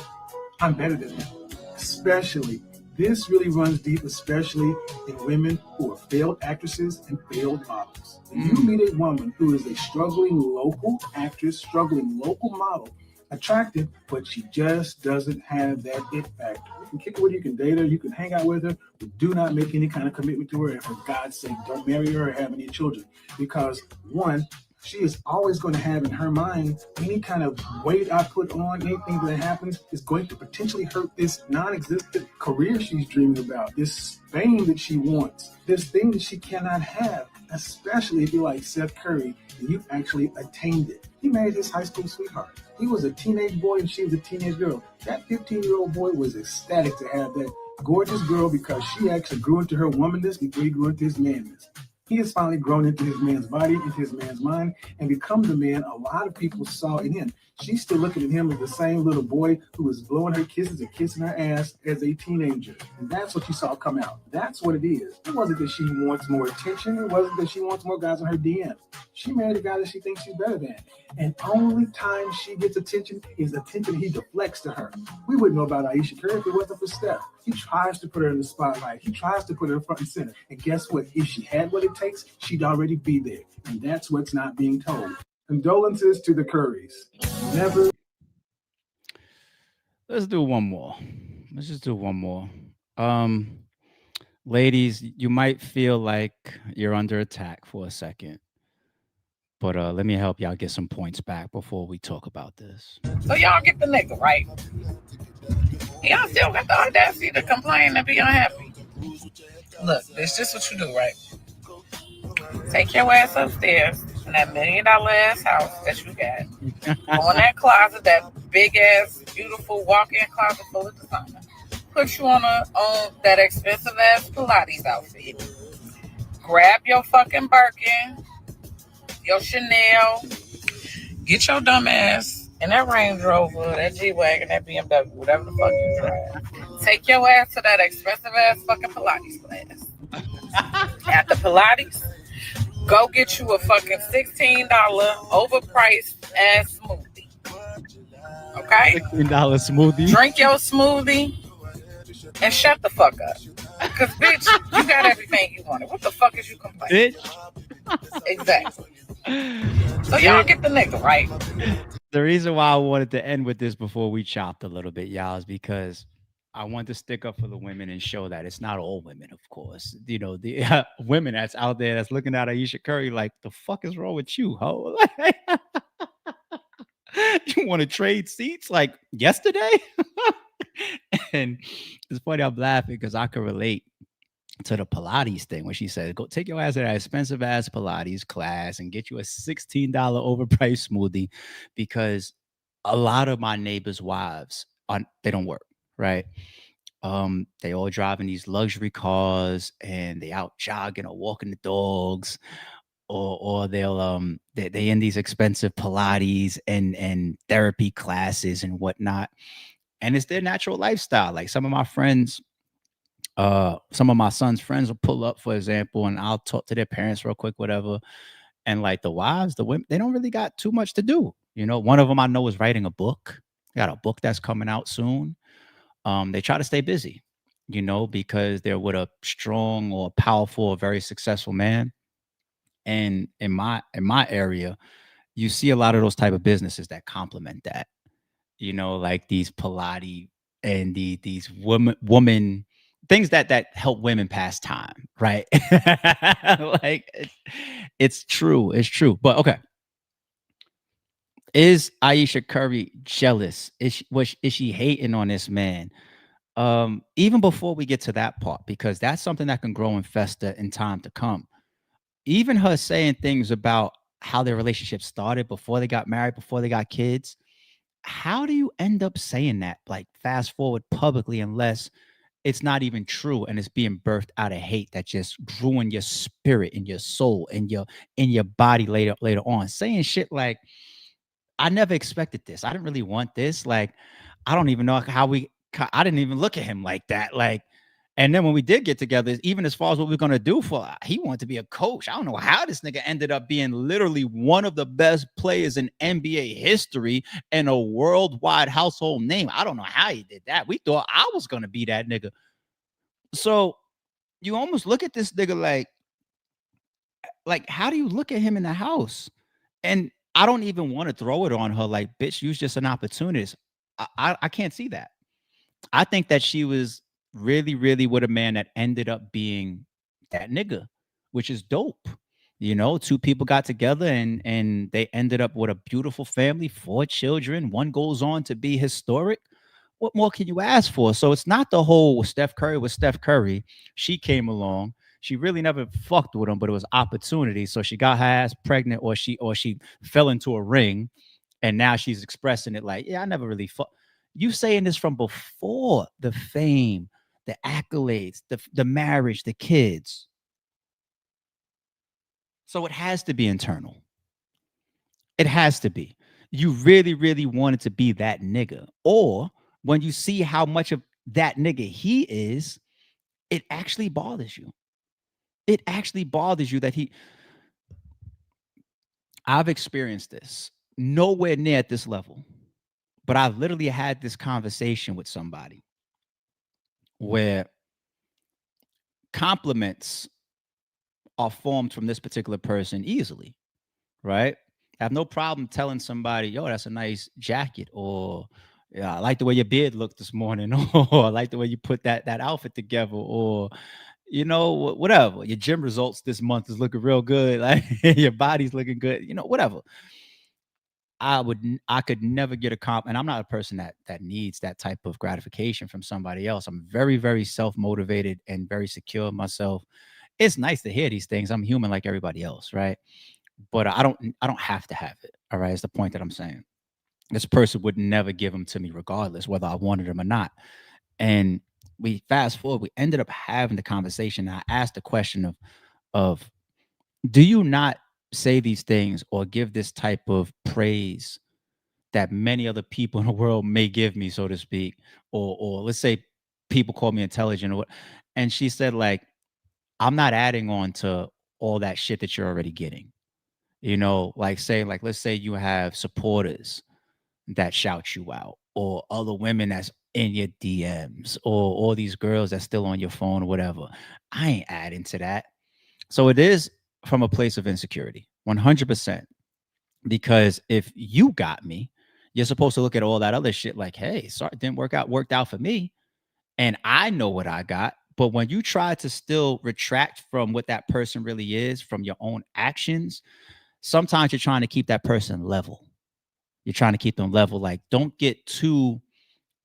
I'm better than him. Especially, this really runs deep, especially in women who are failed actresses and failed models. When you meet a woman who is a struggling local actress, struggling local model, attractive, but she just doesn't have that it factor. You can kick her with her, you can date her, you can hang out with her, but do not make any kind of commitment to her. And for God's sake, don't marry her or have any children. Because one, she is always going to have in her mind any kind of weight I put on, anything that happens is going to potentially hurt this non-existent career she's dreaming about, this fame that she wants, this thing that she cannot have, especially if you're like Seth Curry and you've actually attained it. He married his high school sweetheart. He was a teenage boy and she was a teenage girl. That 15-year-old boy was ecstatic to have that gorgeous girl because she actually grew into her womanness before he grew into his manness. He has finally grown into his man's body, into his man's mind, and become the man a lot of people saw in him. She's still looking at him as the same little boy who was blowing her kisses and kissing her ass as a teenager. And that's what you saw come out. That's what it is. It wasn't that she wants more attention. It wasn't that she wants more guys on her DM. She married a guy that she thinks she's better than. And only time she gets attention is attention he deflects to her. We wouldn't know about Ayesha Curry if it wasn't for Steph. He tries to put her in the spotlight. He tries to put her front and center. And guess what? If she had what it takes, she'd already be there. And that's what's not being told. Condolences to the Currys. Never. Let's do one more. Let's just do one more. Ladies, you might feel like you're under attack for a second, but let me help y'all get some points back before we talk about this. So y'all get the nigga, right? Y'all still got the audacity to complain and be unhappy. Look, it's just what you do, right? Take your ass upstairs in that $1 million ass house that you got. Go in that closet, that big ass, beautiful walk-in closet full of designer. Put you on that expensive ass Pilates outfit. Grab your fucking Birkin, your Chanel. Get your dumb ass in that Range Rover, that G-Wagon, that BMW, whatever the fuck you drive. Take your ass to that expensive ass fucking Pilates class. At the Pilates, go get you a fucking $16 overpriced ass smoothie. Okay? $16 smoothie. Drink your smoothie and shut the fuck up. Because, bitch, you got everything you wanted. What the fuck is you complaining? Bitch. Exactly. So y'all get the nigga, right? The reason why I wanted to end with this before we chopped a little bit, y'all, is because I want to stick up for the women and show that it's not all women, of course. You know, the women that's out there that's looking at Ayesha Curry like, the fuck is wrong with you, ho? You want to trade seats like yesterday? And it's funny, I'm laughing because I can relate to the Pilates thing when she said, go take your ass to that expensive ass Pilates class and get you a $16 overpriced smoothie, because a lot of my neighbors' wives, they don't work, right? They all driving these luxury cars and they out jogging or walking the dogs, or they'll they in these expensive Pilates and therapy classes and whatnot. And it's their natural lifestyle. Like some of my friends, some of my son's friends will pull up, for example, and I'll talk to their parents real quick, whatever. And like the wives, the women, they don't really got too much to do. You know, one of them I know is writing a book. Got a book that's coming out soon. They try to stay busy, you know, because they're with a strong or powerful or very successful man. And in my area, you see a lot of those type of businesses that complement that. You know, like these Pilates and these woman things that help women pass time, right? Like it's true. But okay. Is Ayesha Curry jealous? Is she hating on this man? Even before we get to that part, because that's something that can grow and fester in time to come. Even her saying things about how their relationship started before they got married, before they got kids. How do you end up saying that, like fast forward publicly, unless it's not even true and it's being birthed out of hate that just ruin your spirit and your soul and your body later on? Saying shit like, I never expected this. I didn't really want this. Like, I don't even know I didn't even look at him like that. Like, and then when we did get together, even as far as what we're going to do he wanted to be a coach. I don't know how this nigga ended up being literally one of the best players in NBA history and a worldwide household name. I don't know how he did that. We thought I was going to be that nigga. So you almost look at this nigga like, how do you look at him in the house? And I don't even want to throw it on her like, bitch, you was just an opportunist. I can't see that. I think that she was really, really with a man that ended up being that nigga, which is dope. You know, two people got together and they ended up with a beautiful family, 4 children. One goes on to be historic. What more can you ask for? So it's not the whole Steph Curry was Steph Curry. She came along. She really never fucked with him, but it was opportunity. So she got her ass pregnant, or she fell into a ring, and now she's expressing it like, yeah, I never really fucked. You saying this from before the fame, the accolades, the marriage, the kids. So it has to be internal. It has to be. You really, really wanted to be that nigga. Or when you see how much of that nigga he is, it actually bothers you. It actually bothers you that I've experienced this nowhere near at this level, but I've literally had this conversation with somebody where compliments are formed from this particular person easily, right? I have no problem telling somebody, yo, that's a nice jacket, or yeah, I like the way your beard looked this morning, or I like the way you put that outfit together, or whatever. Your gym results this month is looking real good. Like your body's looking good, whatever. I could never get a comp, and I'm not a person that needs that type of gratification from somebody else. I'm very, very self-motivated and very secure in myself. It's nice to hear these things. I'm human like everybody else, right? But I don't have to have it. All right. It's the point that I'm saying. This person would never give them to me regardless, whether I wanted them or not. And we fast forward, we ended up having the conversation. I asked the question of do you not say these things or give this type of praise that many other people in the world may give me, so to speak, or let's say people call me intelligent or what. And she said, like, I'm not adding on to all that shit that you're already getting. Like say, like, let's say you have supporters that shout you out, or other women that's in your DMs, or all these girls that's still on your phone or whatever. I ain't adding to that. So it is from a place of insecurity, 100%. Because if you got me, you're supposed to look at all that other shit like, hey, sorry, it didn't worked out for me. And I know what I got. But when you try to still retract from what that person really is, from your own actions, sometimes you're trying to keep that person level. You're trying to keep them level. Like, don't get too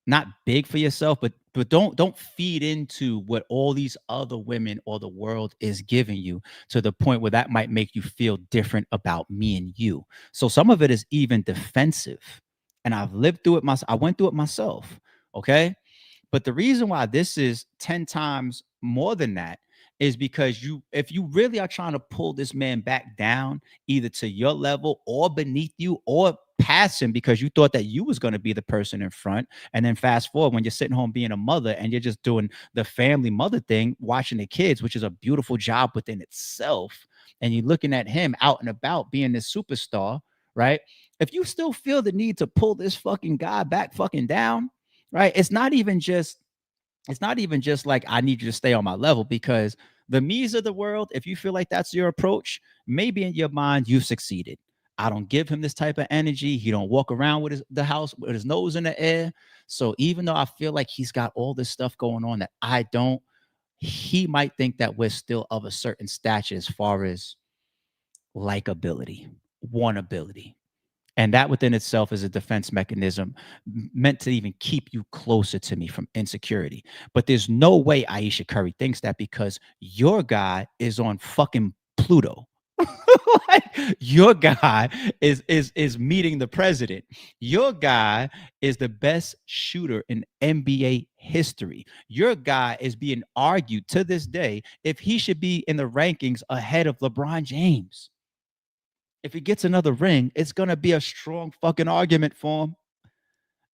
not big for yourself, but don't feed into what all these other women or the world is giving you, to the point where that might make you feel different about me and you. So some of it is even defensive. And I've lived through it myself. I went through it myself. Okay. But the reason why this is 10 times more than that is because if you really are trying to pull this man back down, either to your level or beneath you, or past him because you thought that you was going to be the person in front, and then fast forward when you're sitting home being a mother and you're just doing the family mother thing, watching the kids, which is a beautiful job within itself, and you're looking at him out and about being this superstar, right? If you still feel the need to pull this fucking guy back fucking down, right? It's not even just like, I need you to stay on my level, because the me's of the world, if you feel like that's your approach, maybe in your mind you've succeeded. I don't give him this type of energy. He don't walk around with the house with his nose in the air. So even though I feel like he's got all this stuff going on that I don't, he might think that we're still of a certain stature as far as likability, wanability. And that within itself is a defense mechanism meant to even keep you closer to me from insecurity. But there's no way Aisha Curry thinks that, because your guy is on fucking Pluto. Like, your guy is meeting the president. Your guy is the best shooter in NBA history. Your guy is being argued to this day if he should be in the rankings ahead of LeBron James. If he gets another ring, it's going to be a strong fucking argument for him.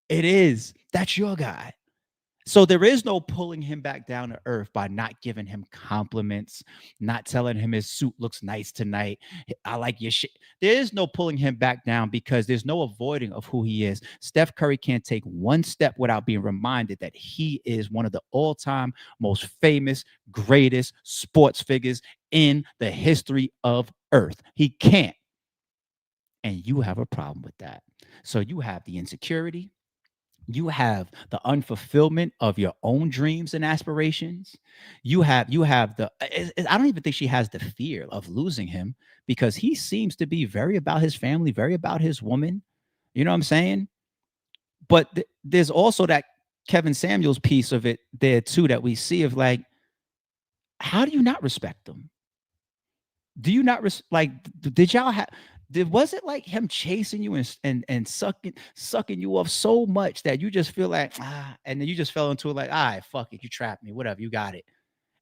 It is. That's your guy. So there is no pulling him back down to earth by not giving him compliments, not telling him his suit looks nice tonight. I like your shit. There is no pulling him back down, because there's no avoiding of who he is. Steph Curry can't take one step without being reminded that he is one of the all-time most famous, greatest sports figures in the history of Earth. He can't. And you have a problem with that. So you have the insecurity. You have the unfulfillment of your own dreams and aspirations. You have the, I don't even think she has the fear of losing him, because he seems to be very about his family, very about his woman. You know what I'm saying? But there's also that Kevin Samuels piece of it there too, that we see of like, how do you not respect them? Do you not did y'all have, was it like him chasing you and sucking you off so much that you just feel like, and then you just fell into it like, all right, fuck it, you trapped me, whatever, you got it.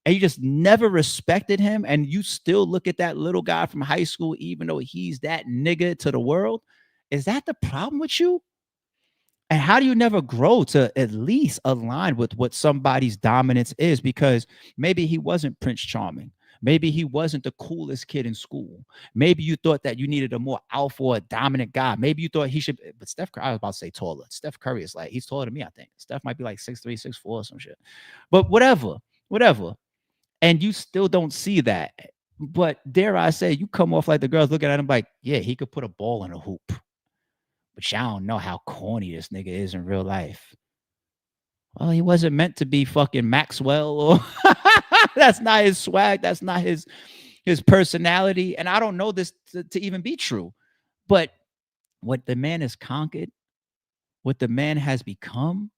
And you just never respected him, and you still look at that little guy from high school, even though he's that nigga to the world? Is that the problem with you? And how do you never grow to at least align with what somebody's dominance is? Because maybe he wasn't Prince Charming. Maybe he wasn't the coolest kid in school. Maybe you thought that you needed a more alpha or dominant guy. Maybe you thought he should, but Steph Curry, I was about to say taller. Steph Curry is like, he's taller than me, I think. Steph might be like 6'3", 6'4", or some shit. But whatever. And you still don't see that. But dare I say, you come off like the girls looking at him like, yeah, he could put a ball in a hoop. But y'all don't know how corny this nigga is in real life. Well, he wasn't meant to be fucking Maxwell, or that's not his swag. That's not his personality. And I don't know this to even be true. But what the man has conquered, what the man has become,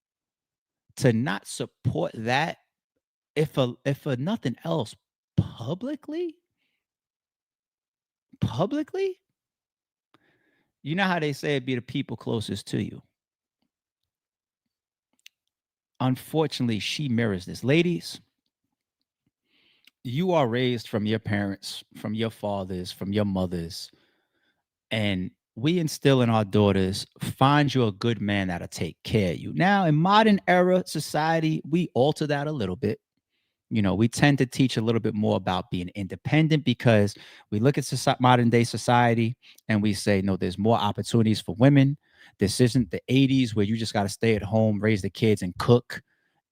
to not support that, if for nothing else, publicly, you know how they say it be the people closest to you. Unfortunately, she mirrors this. Ladies, you are raised from your parents, from your fathers, from your mothers, and we instill in our daughters, find you a good man that'll take care of you. Now, in modern era society, we alter that a little bit. You know, we tend to teach a little bit more about being independent, because we look at modern day society and we say, no, there's more opportunities for women. This isn't the 80s where you just got to stay at home, raise the kids, and cook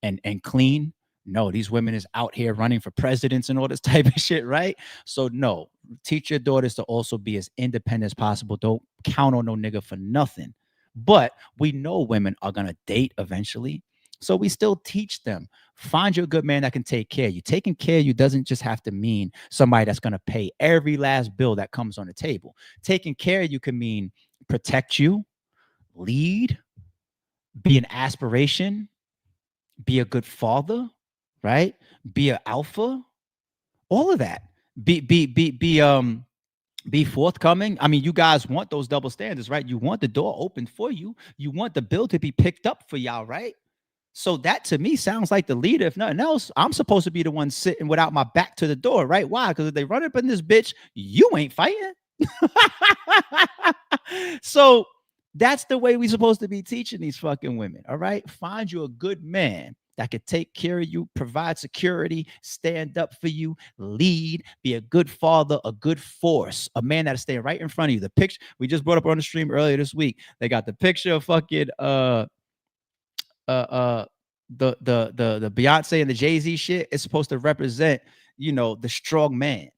and clean. No, these women is out here running for presidents and all this type of shit, right? So no, teach your daughters to also be as independent as possible. Don't count on no nigga for nothing. But we know women are going to date eventually. So we still teach them, find you a good man that can take care of you. Taking care of you doesn't just have to mean somebody that's going to pay every last bill that comes on the table. Taking care of you can mean protect you, lead, be an aspiration, be a good father, right? Be an alpha, all of that. Be forthcoming. I mean, you guys want those double standards, right? You want the door open for you. You want the bill to be picked up for y'all, right? So that to me sounds like the leader. If nothing else, I'm supposed to be the one sitting without my back to the door, right? Why? Because if they run up in this bitch, you ain't fighting. So that's the way we're supposed to be teaching these fucking women. All right. Find you a good man that could take care of you, provide security, stand up for you, lead, be a good father, a good force, a man that'll stay right in front of you. The picture we just brought up on the stream earlier this week, they got the picture of fucking the Beyonce and the Jay-Z shit is supposed to represent, you know, the strong man,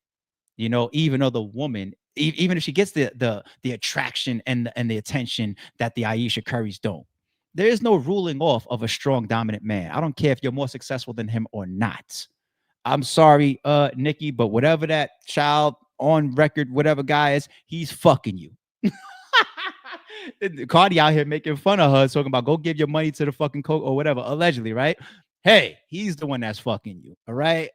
you know, even though the woman, even if she gets the attraction and the attention that the Ayesha Currys don't. There is no ruling off of a strong, dominant man. I don't care if you're more successful than him or not. I'm sorry, Nikki, but whatever that child on record, whatever guy is, he's fucking you. Cardi out here making fun of her, talking about go give your money to the fucking coke or whatever, allegedly, right? Hey, he's the one that's fucking you, all right?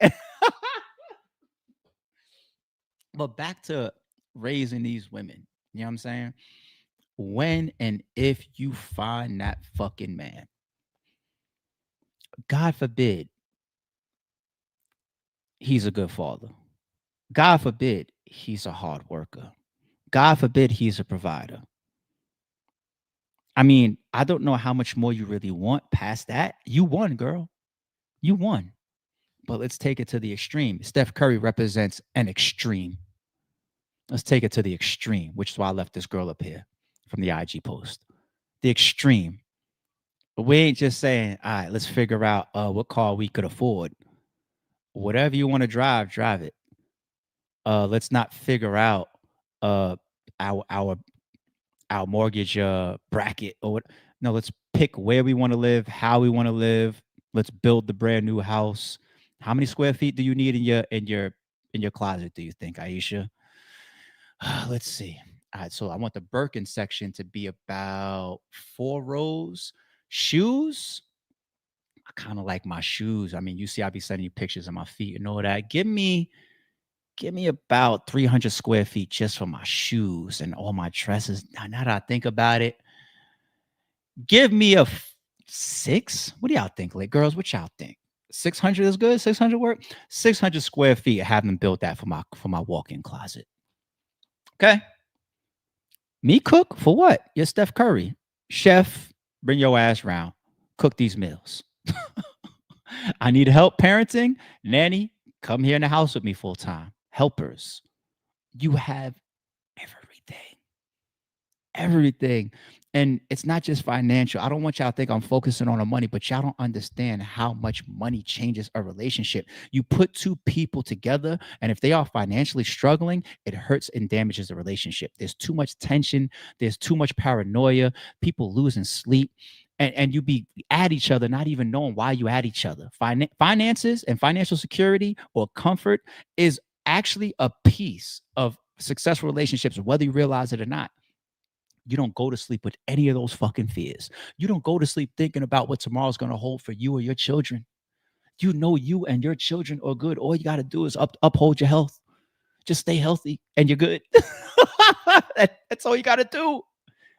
But back to raising these women, you know what I'm saying? When and if you find that fucking man, God forbid he's a good father. God forbid he's a hard worker. God forbid he's a provider. I mean, I don't know how much more you really want past that. You won, girl. You won. But let's take it to the extreme. Steph Curry represents an extreme. Let's take it to the extreme, which is why I left this girl up here from the IG post. The extreme. We ain't just saying, all right, let's figure out what car we could afford. Whatever you want to drive it. Let's not figure out our mortgage bracket or what. No, let's pick where we want to live, how we want to live. Let's build the brand new house. How many square feet do you need in your closet, do you think, Ayesha? Let's see. All right, so I want the Birkin section to be about 4 rows. Shoes, I kind of like my shoes. I mean, you see, I'll be sending you pictures of my feet and all that. Give me about 300 square feet just for my shoes and all my dresses. Now that I think about it, give me a 6. What do y'all think, like girls? What y'all think? 600 is good. 600 work. 600 square feet. I haven't built that for my walk-in closet. Okay. Me cook for what? You're Steph Curry. Chef, bring your ass around. Cook these meals. I need help parenting. Nanny, come here in the house with me full time. Helpers. You have everything. And it's not just financial. I don't want y'all to think I'm focusing on the money, but y'all don't understand how much money changes a relationship. You put two people together, and if they are financially struggling, it hurts and damages the relationship. There's too much tension. There's too much paranoia. People losing sleep. And you be at each other, not even knowing why you at each other. Finances and financial security or comfort is actually a piece of successful relationships, whether you realize it or not. You don't go to sleep with any of those fucking fears. You don't go to sleep thinking about what tomorrow's going to hold for you or your children. You know you and your children are good. All you got to do is uphold your health. Just stay healthy and you're good. That's all you got to do.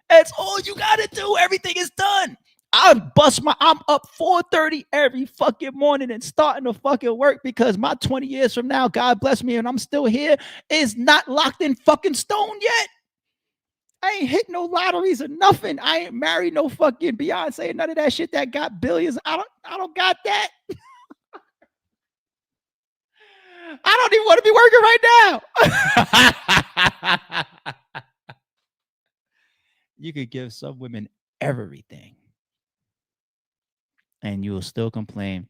That's all you got to do. Everything is done. I'm up 4:30 every fucking morning and starting to fucking work because my 20 years from now, God bless me, and I'm still here, is not locked in fucking stone yet. I ain't hit no lotteries or nothing. I ain't married no fucking Beyonce, none of that shit that got billions. I don't got that. I don't even want to be working right now. You could give some women everything and you will still complain.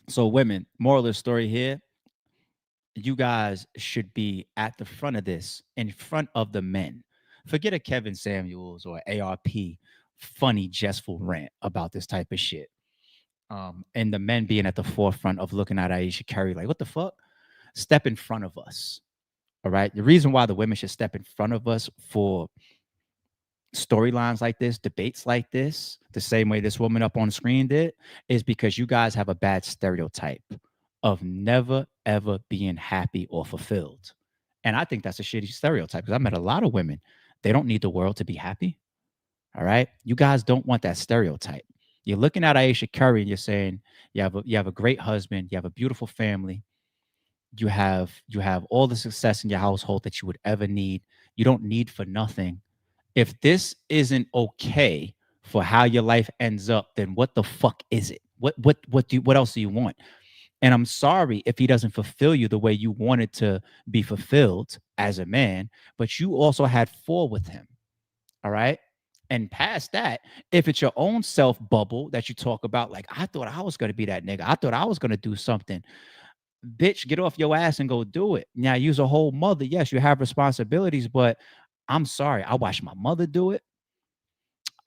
So women, moral of the story here, you guys should be at the front of this, in front of the men. Forget a Kevin Samuels or ARP funny, jestful rant about this type of shit. And the men being at the forefront of looking at Aisha Curry like, what the fuck? Step in front of us. All right. The reason why the women should step in front of us for storylines like this, debates like this, the same way this woman up on the screen did, is because you guys have a bad stereotype of never, ever being happy or fulfilled. And I think that's a shitty stereotype because I met a lot of women. They don't need the world to be happy. All right. You guys don't want that stereotype. You're looking at Aisha Curry and you're saying you have a great husband, you have a beautiful family, you have all the success in your household that you would ever need. You don't need for nothing. If this isn't okay for how your life ends up, then what the fuck is it? What else do you want? And I'm sorry if he doesn't fulfill you the way you wanted to be fulfilled as a man, but you also had 4 with him. All right. And past that, if it's your own self bubble that you talk about, like, I thought I was going to be that nigga. I thought I was going to do something. Bitch, get off your ass and go do it. Now, you're a whole mother. Yes, you have responsibilities, but I'm sorry. I watched my mother do it.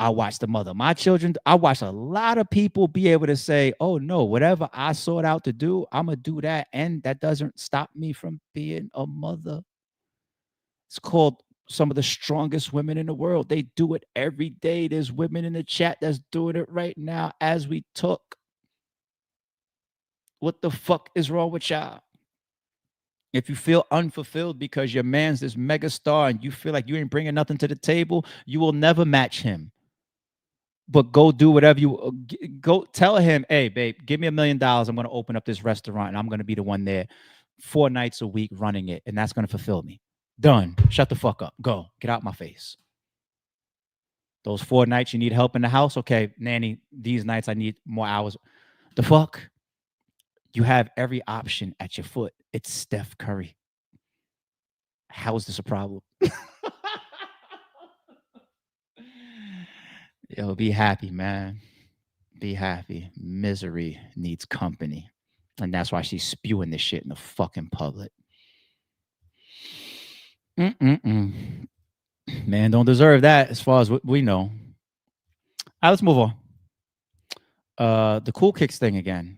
I watched the mother of my children. I watched a lot of people be able to say, oh, no, whatever I sought out to do, I'm going to do that. And that doesn't stop me from being a mother. It's called some of the strongest women in the world. They do it every day. There's women in the chat that's doing it right now as we talk. What the fuck is wrong with y'all? If you feel unfulfilled because your man's this mega star and you feel like you ain't bringing nothing to the table, you will never match him. But go do whatever you go. Tell him, hey, babe, give me $1 million. I'm going to open up this restaurant and I'm going to be the one there 4 nights a week running it. And that's going to fulfill me. Done. Shut the fuck up. Go. Get out my face. Those 4 nights you need help in the house. Okay, nanny, these nights I need more hours. The fuck? You have every option at your foot. It's Steph Curry. How is this a problem? Yo, be happy, man. Be happy. Misery needs company. And that's why she's spewing this shit in the fucking public. Man don't deserve that as far as we know. All right, let's move on. The Cool Kicks thing again.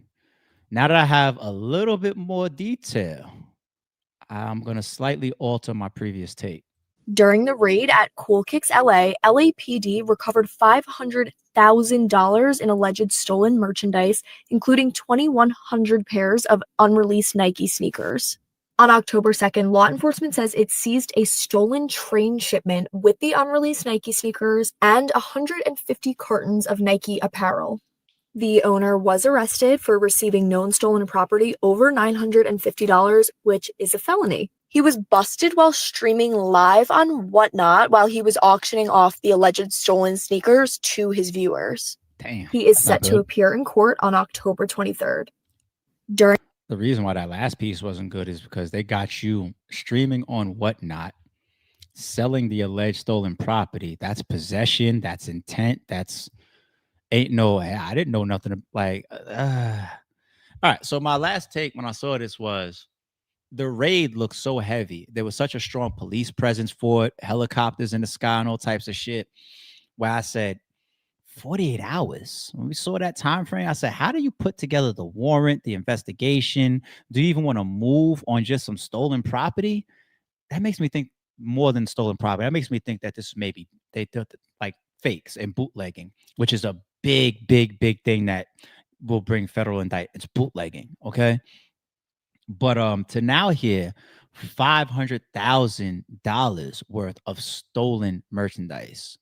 Now that I have a little bit more detail, I'm going to slightly alter my previous take. During the raid at Cool Kicks LA, LAPD recovered $500,000 in alleged stolen merchandise, including 2,100 pairs of unreleased Nike sneakers. On October 2nd, law enforcement says it seized a stolen train shipment with the unreleased Nike sneakers and 150 cartons of Nike apparel. The owner was arrested for receiving known stolen property over $950, which is a felony. He was busted while streaming live on Whatnot while he was auctioning off the alleged stolen sneakers to his viewers. Damn. He is set to appear in court on October 23rd. the reason why that last piece wasn't good is because they got you streaming on whatnot, selling the alleged stolen property. That's possession. That's intent. That's ain't no. I didn't know nothing. Like, all right. So my last take when I saw this was the raid looked so heavy. There was such a strong police presence for it, helicopters in the sky and all types of shit. Where I said, 48 hours. When we saw that time frame, I said, how do you put together the warrant, the investigation? Do you even want to move on just some stolen property? That makes me think more than stolen property. That makes me think that this maybe they did like fakes and bootlegging, which is a big, big, big thing that will bring federal indictments. Bootlegging, okay? But to now hear $500,000 worth of stolen merchandise.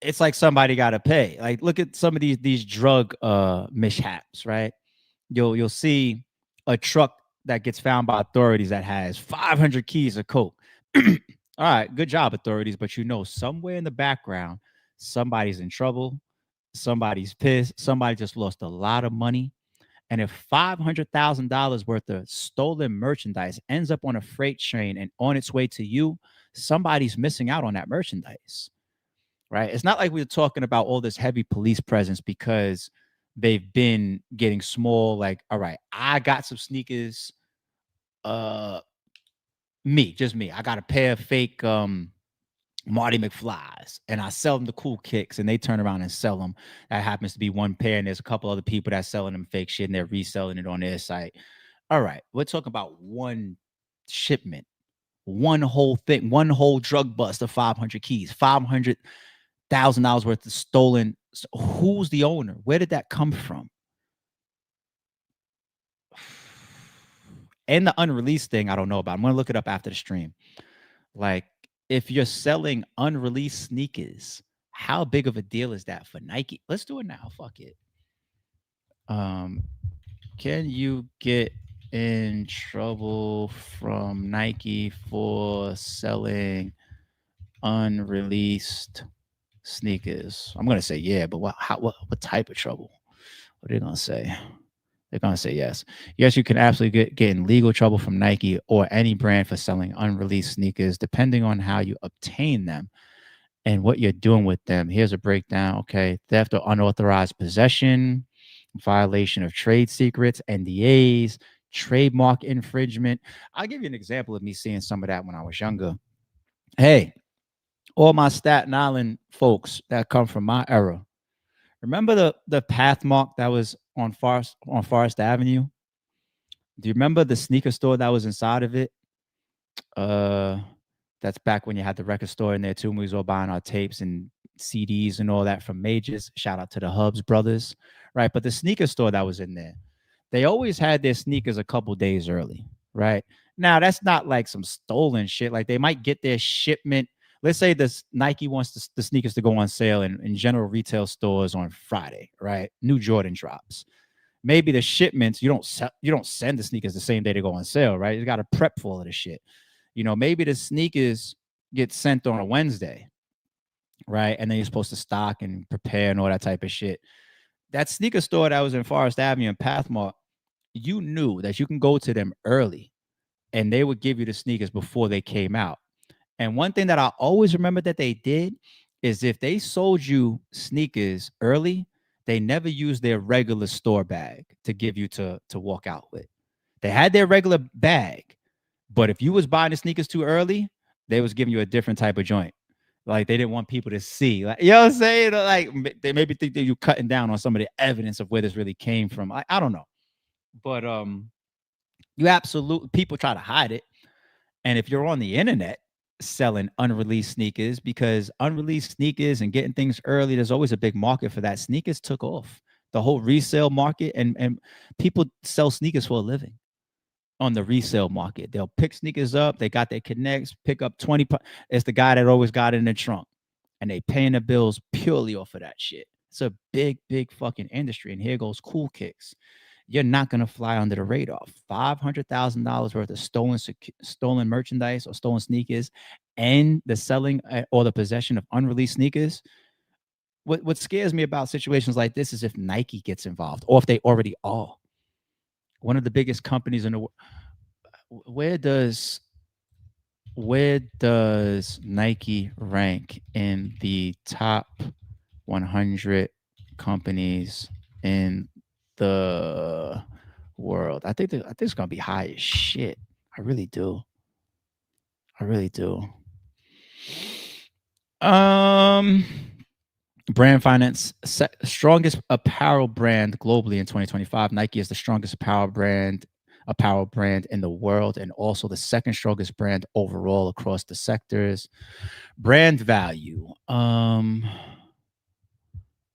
It's like somebody got to pay. Like, look at some of these drug mishaps, right? You'll see a truck that gets found by authorities that has 500 keys of coke. All right, good job, authorities. But you know, somewhere in the background, somebody's in trouble, somebody's pissed, somebody just lost a lot of money. And if $500,000 worth of stolen merchandise ends up on a freight train and on its way to you, somebody's missing out on that merchandise. Right? It's not like we're talking about all this heavy police presence because they've been getting small. Like, all right, I got some sneakers. Just me. I got a pair of fake Marty McFlys, and I sell them the cool kicks, and they turn around and sell them. That happens to be one pair, and there's a couple other people that's selling them fake shit, and they're reselling it on their site. All right, we're talking about one shipment, one whole thing, one whole drug bust of 500 keys, $500,000 worth of stolen. So who's the owner? Where did that come from? And the unreleased thing, I don't know about. I'm gonna look it up after the stream. Like, if you're selling unreleased sneakers, how big of a deal is that for Nike? Let's do it now. Fuck it. Can you get in trouble from Nike for selling unreleased sneakers? I'm gonna say yeah, but what type of trouble? What are they gonna say? They're gonna say yes. Yes, you can absolutely get in legal trouble from Nike or any brand for selling unreleased sneakers, depending on how you obtain them and what you're doing with them. Here's a breakdown. Okay, theft or unauthorized possession, violation of trade secrets, NDAs, trademark infringement. I'll give you an example of me seeing some of that when I was younger. Hey, all my Staten Island folks that come from my era, remember the path mark that was on Forest Avenue? Do you remember the sneaker store that was inside of it? That's back when you had the record store in there too. We was all buying our tapes and CDs and all that from Majors. Shout out to the Hubs brothers, right? But the sneaker store that was in there, they always had their sneakers a couple days early, right? Now that's not like some stolen shit. Like, they might get their shipment. Let's say this Nike wants the sneakers to go on sale in general retail stores on Friday, right? New Jordan drops. Maybe the shipments, you don't send the sneakers the same day they go on sale, right? You got to prep for all of the shit. You know, maybe the sneakers get sent on a Wednesday, right? And then you're supposed to stock and prepare and all that type of shit. That sneaker store that was in Forest Avenue and Pathmark, you knew that you can go to them early and they would give you the sneakers before they came out. And one thing that I always remember that they did is if they sold you sneakers early, they never used their regular store bag to give you to walk out with. They had their regular bag, but if you was buying the sneakers too early, they was giving you a different type of joint. Like, they didn't want people to see. Like, you know what I'm saying? Like, they maybe think that you're cutting down on some of the evidence of where this really came from. I don't know. But people try to hide it. And if you're on the internet selling unreleased sneakers, because unreleased sneakers and getting things early, there's always a big market for that. Sneakers took off. The whole resale market, and people sell sneakers for a living on the resale market. They'll pick sneakers up. They got their connects, pick up 20. It's the guy that always got it in the trunk, and they paying the bills purely off of that shit. It's a big, big fucking industry. And here goes cool kicks. You're not going to fly under the radar. $500,000 worth of stolen merchandise or stolen sneakers, and the selling or the possession of unreleased sneakers. What scares me about situations like this is if Nike gets involved, or if they already are. one of the biggest companies in the world. Where does Nike rank in the top 100 companies in the world? I think it's gonna be high as shit. I really do. Brand finance, strongest apparel brand globally in 2025. Nike is the strongest apparel brand in the world, and also the second strongest brand overall across the sectors. Brand value. All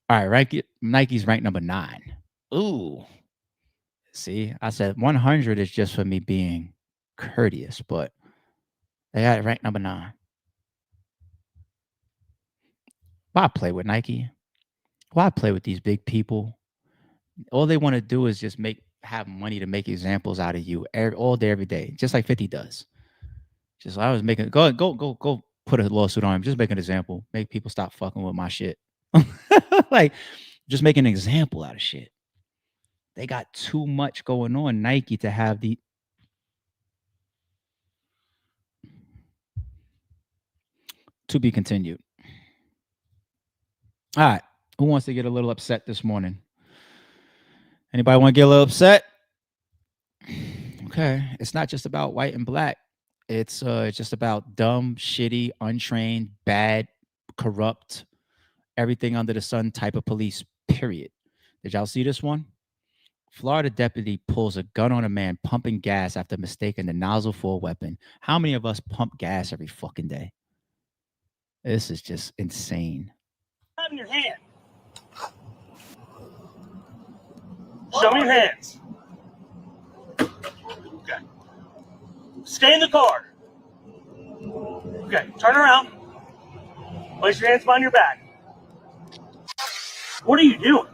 right, Nike's ranked number 9. Ooh. See, I said 100 is just for me being courteous, but they got it ranked number 9. Why play with Nike? Why play with these big people? All they want to do is just have money to make examples out of you all day, every day, just like 50 does. Just I was making go put a lawsuit on him. Just make an example. Make people stop fucking with my shit. Like, just make an example out of shit. They got too much going on, Nike, to have the. To be continued. All right. Who wants to get a little upset this morning? Anybody want to get a little upset? Okay. It's not just about white and black. It's just about dumb, shitty, untrained, bad, corrupt, everything under the sun type of police, period. Did y'all see this one? Florida deputy pulls a gun on a man pumping gas after mistaking the nozzle for a weapon. How many of us pump gas every fucking day? This is just insane. Have in your hand. Show me your hands. Okay. Stay in the car. Okay, turn around. Place your hands behind your back. What are you doing?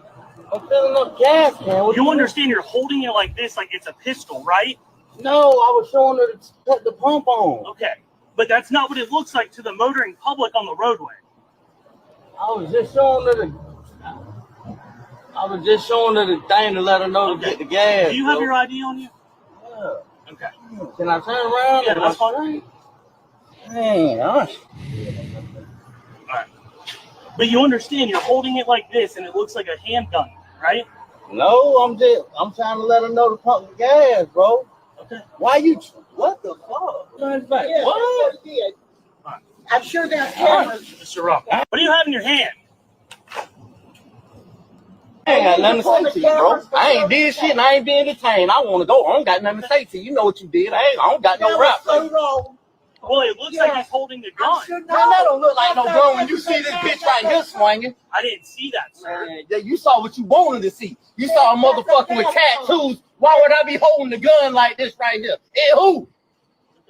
I'm filling up gas, man. You understand you're holding it like this, like it's a pistol, right? No, I was showing her to put the pump on. Okay, but that's not what it looks like to the motoring public on the roadway. I was just showing her the thing to let her know to get the gas. Do you have your ID on you? Yeah. Okay. Can I turn around? Yeah, that's fine. Man, Alright. But you understand you're holding it like this and it looks like a handgun, right? No, I'm trying to let her know to pump the gas, bro. Okay. Why you? What the fuck? Yeah, what? Right. I'm sure there's cameras. Mr. Ruff, what do you have in your hand? I ain't got nothing to say to you, bro. I ain't did shit and I ain't been detained. I want to go. I don't got nothing to say to you. You know what you did. I don't got no rap. Well, it looks like he's holding the gun. Man, that don't look like no gun when you see this bitch right here swinging. I didn't see that, sir. Man, you saw what you wanted to see. You saw a motherfucker with tattoos. Why would I be holding the gun like this right here? Hey, who?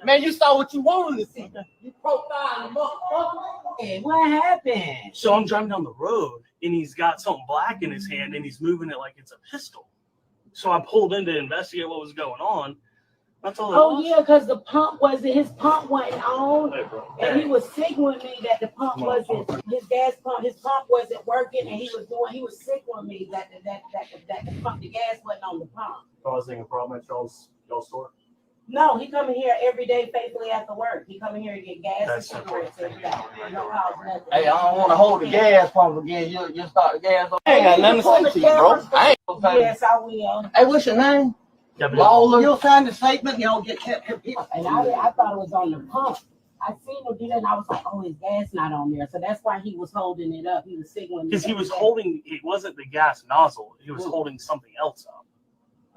Man, you saw what you wanted to see. You profiled the motherfucker. Hey, what happened? So I'm driving down the road, and he's got something black in his hand, and he's moving it like it's a pistol. So I pulled in to investigate what was going on. That's all. Oh yeah, because his pump wasn't on, and he was signaling me that the pump wasn't his pump wasn't working, and he was signaling me that the gas wasn't on the pump. Causing a problem at y'all's store? No, he come in here every day faithfully after work. He come in here to get gas and cigarettes every day. No cause nothing. Hey, I don't want to hold the gas pump again. You start the gas. I ain't got nothing to say to you, bro. I ain't. Yes, I will. Hey, what's your name? Lawler. You'll sign the statement. You don't get kept. And I thought it was on the pump. I seen him do that, and I was like, "Oh, his gas not on there." So that's why he was holding it up. He was signaling. Because he was holding. It wasn't the gas nozzle. He was holding something else up.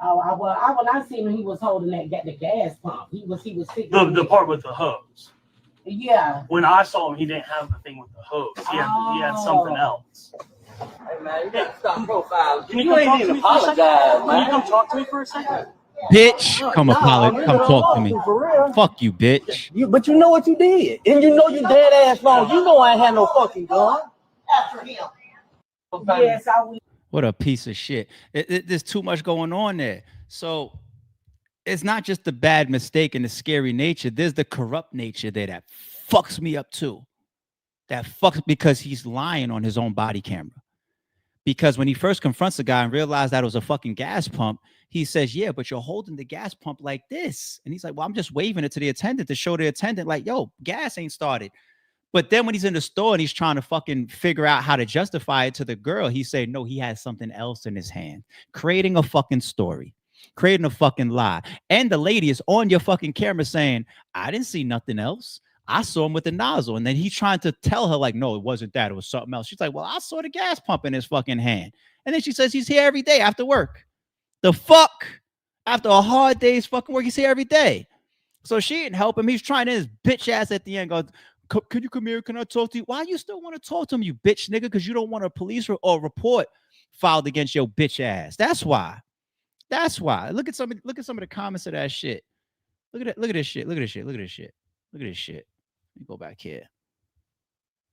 Oh, when I seen him, he was holding the gas pump. He was signaling the part with the hose. Yeah. When I saw him, he didn't have the thing with the hose. He had something else. Hey man, you gotta stop profiling. Can you ain't even apologize, man. Can you come talk to me for a second? Bitch, come talk to me. Fuck you, bitch. But you know what you did, and you know you dead ass wrong. You know I ain't had no fucking gun. After him. Yes, I will. What a piece of shit. There's too much going on there. So it's not just the bad mistake and the scary nature. There's the corrupt nature there that fucks me up too. That fucks because he's lying on his own body camera. Because when he first confronts the guy and realized that it was a fucking gas pump, He says, yeah, but you're holding the gas pump like this. And he's like, well, I'm just waving it to the attendant to show the attendant like, yo, gas ain't started. But then when he's in the store and he's trying to fucking figure out how to justify it to the girl, he said, no, he has something else in his hand, creating a fucking story, creating a fucking lie. And the lady is on your fucking camera saying, I didn't see nothing else. I saw him with the nozzle. And then he's trying to tell her like, no, it wasn't that. It was something else. She's like, well, I saw the gas pump in his fucking hand. And then she says he's here every day after work. The fuck? After a hard day's fucking work, he's here every day. So she didn't help him. He's trying to his bitch ass at the end goes, could you come here? Can I talk to you? Why you still want to talk to him, you bitch nigga? Because you don't want a police or report filed against your bitch ass. That's why. That's why. Look at some of the comments of that shit. Look at it. Look at this shit. Look at this shit. Look at this shit. Look at this shit. Let me go back here.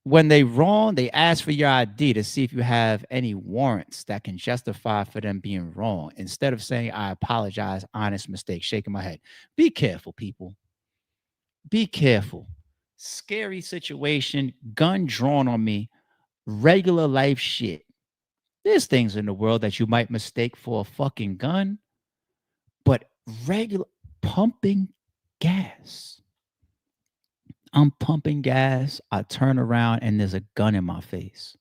When they wrong, they ask for your ID to see if you have any warrants that can justify for them being wrong. Instead of saying, I apologize, honest mistake, shaking my head. Be careful, people. Be careful. Scary situation, gun drawn on me, regular life shit. There's things in the world that you might mistake for a fucking gun, but regular pumping gas. I'm pumping gas. I turn around and there's a gun in my face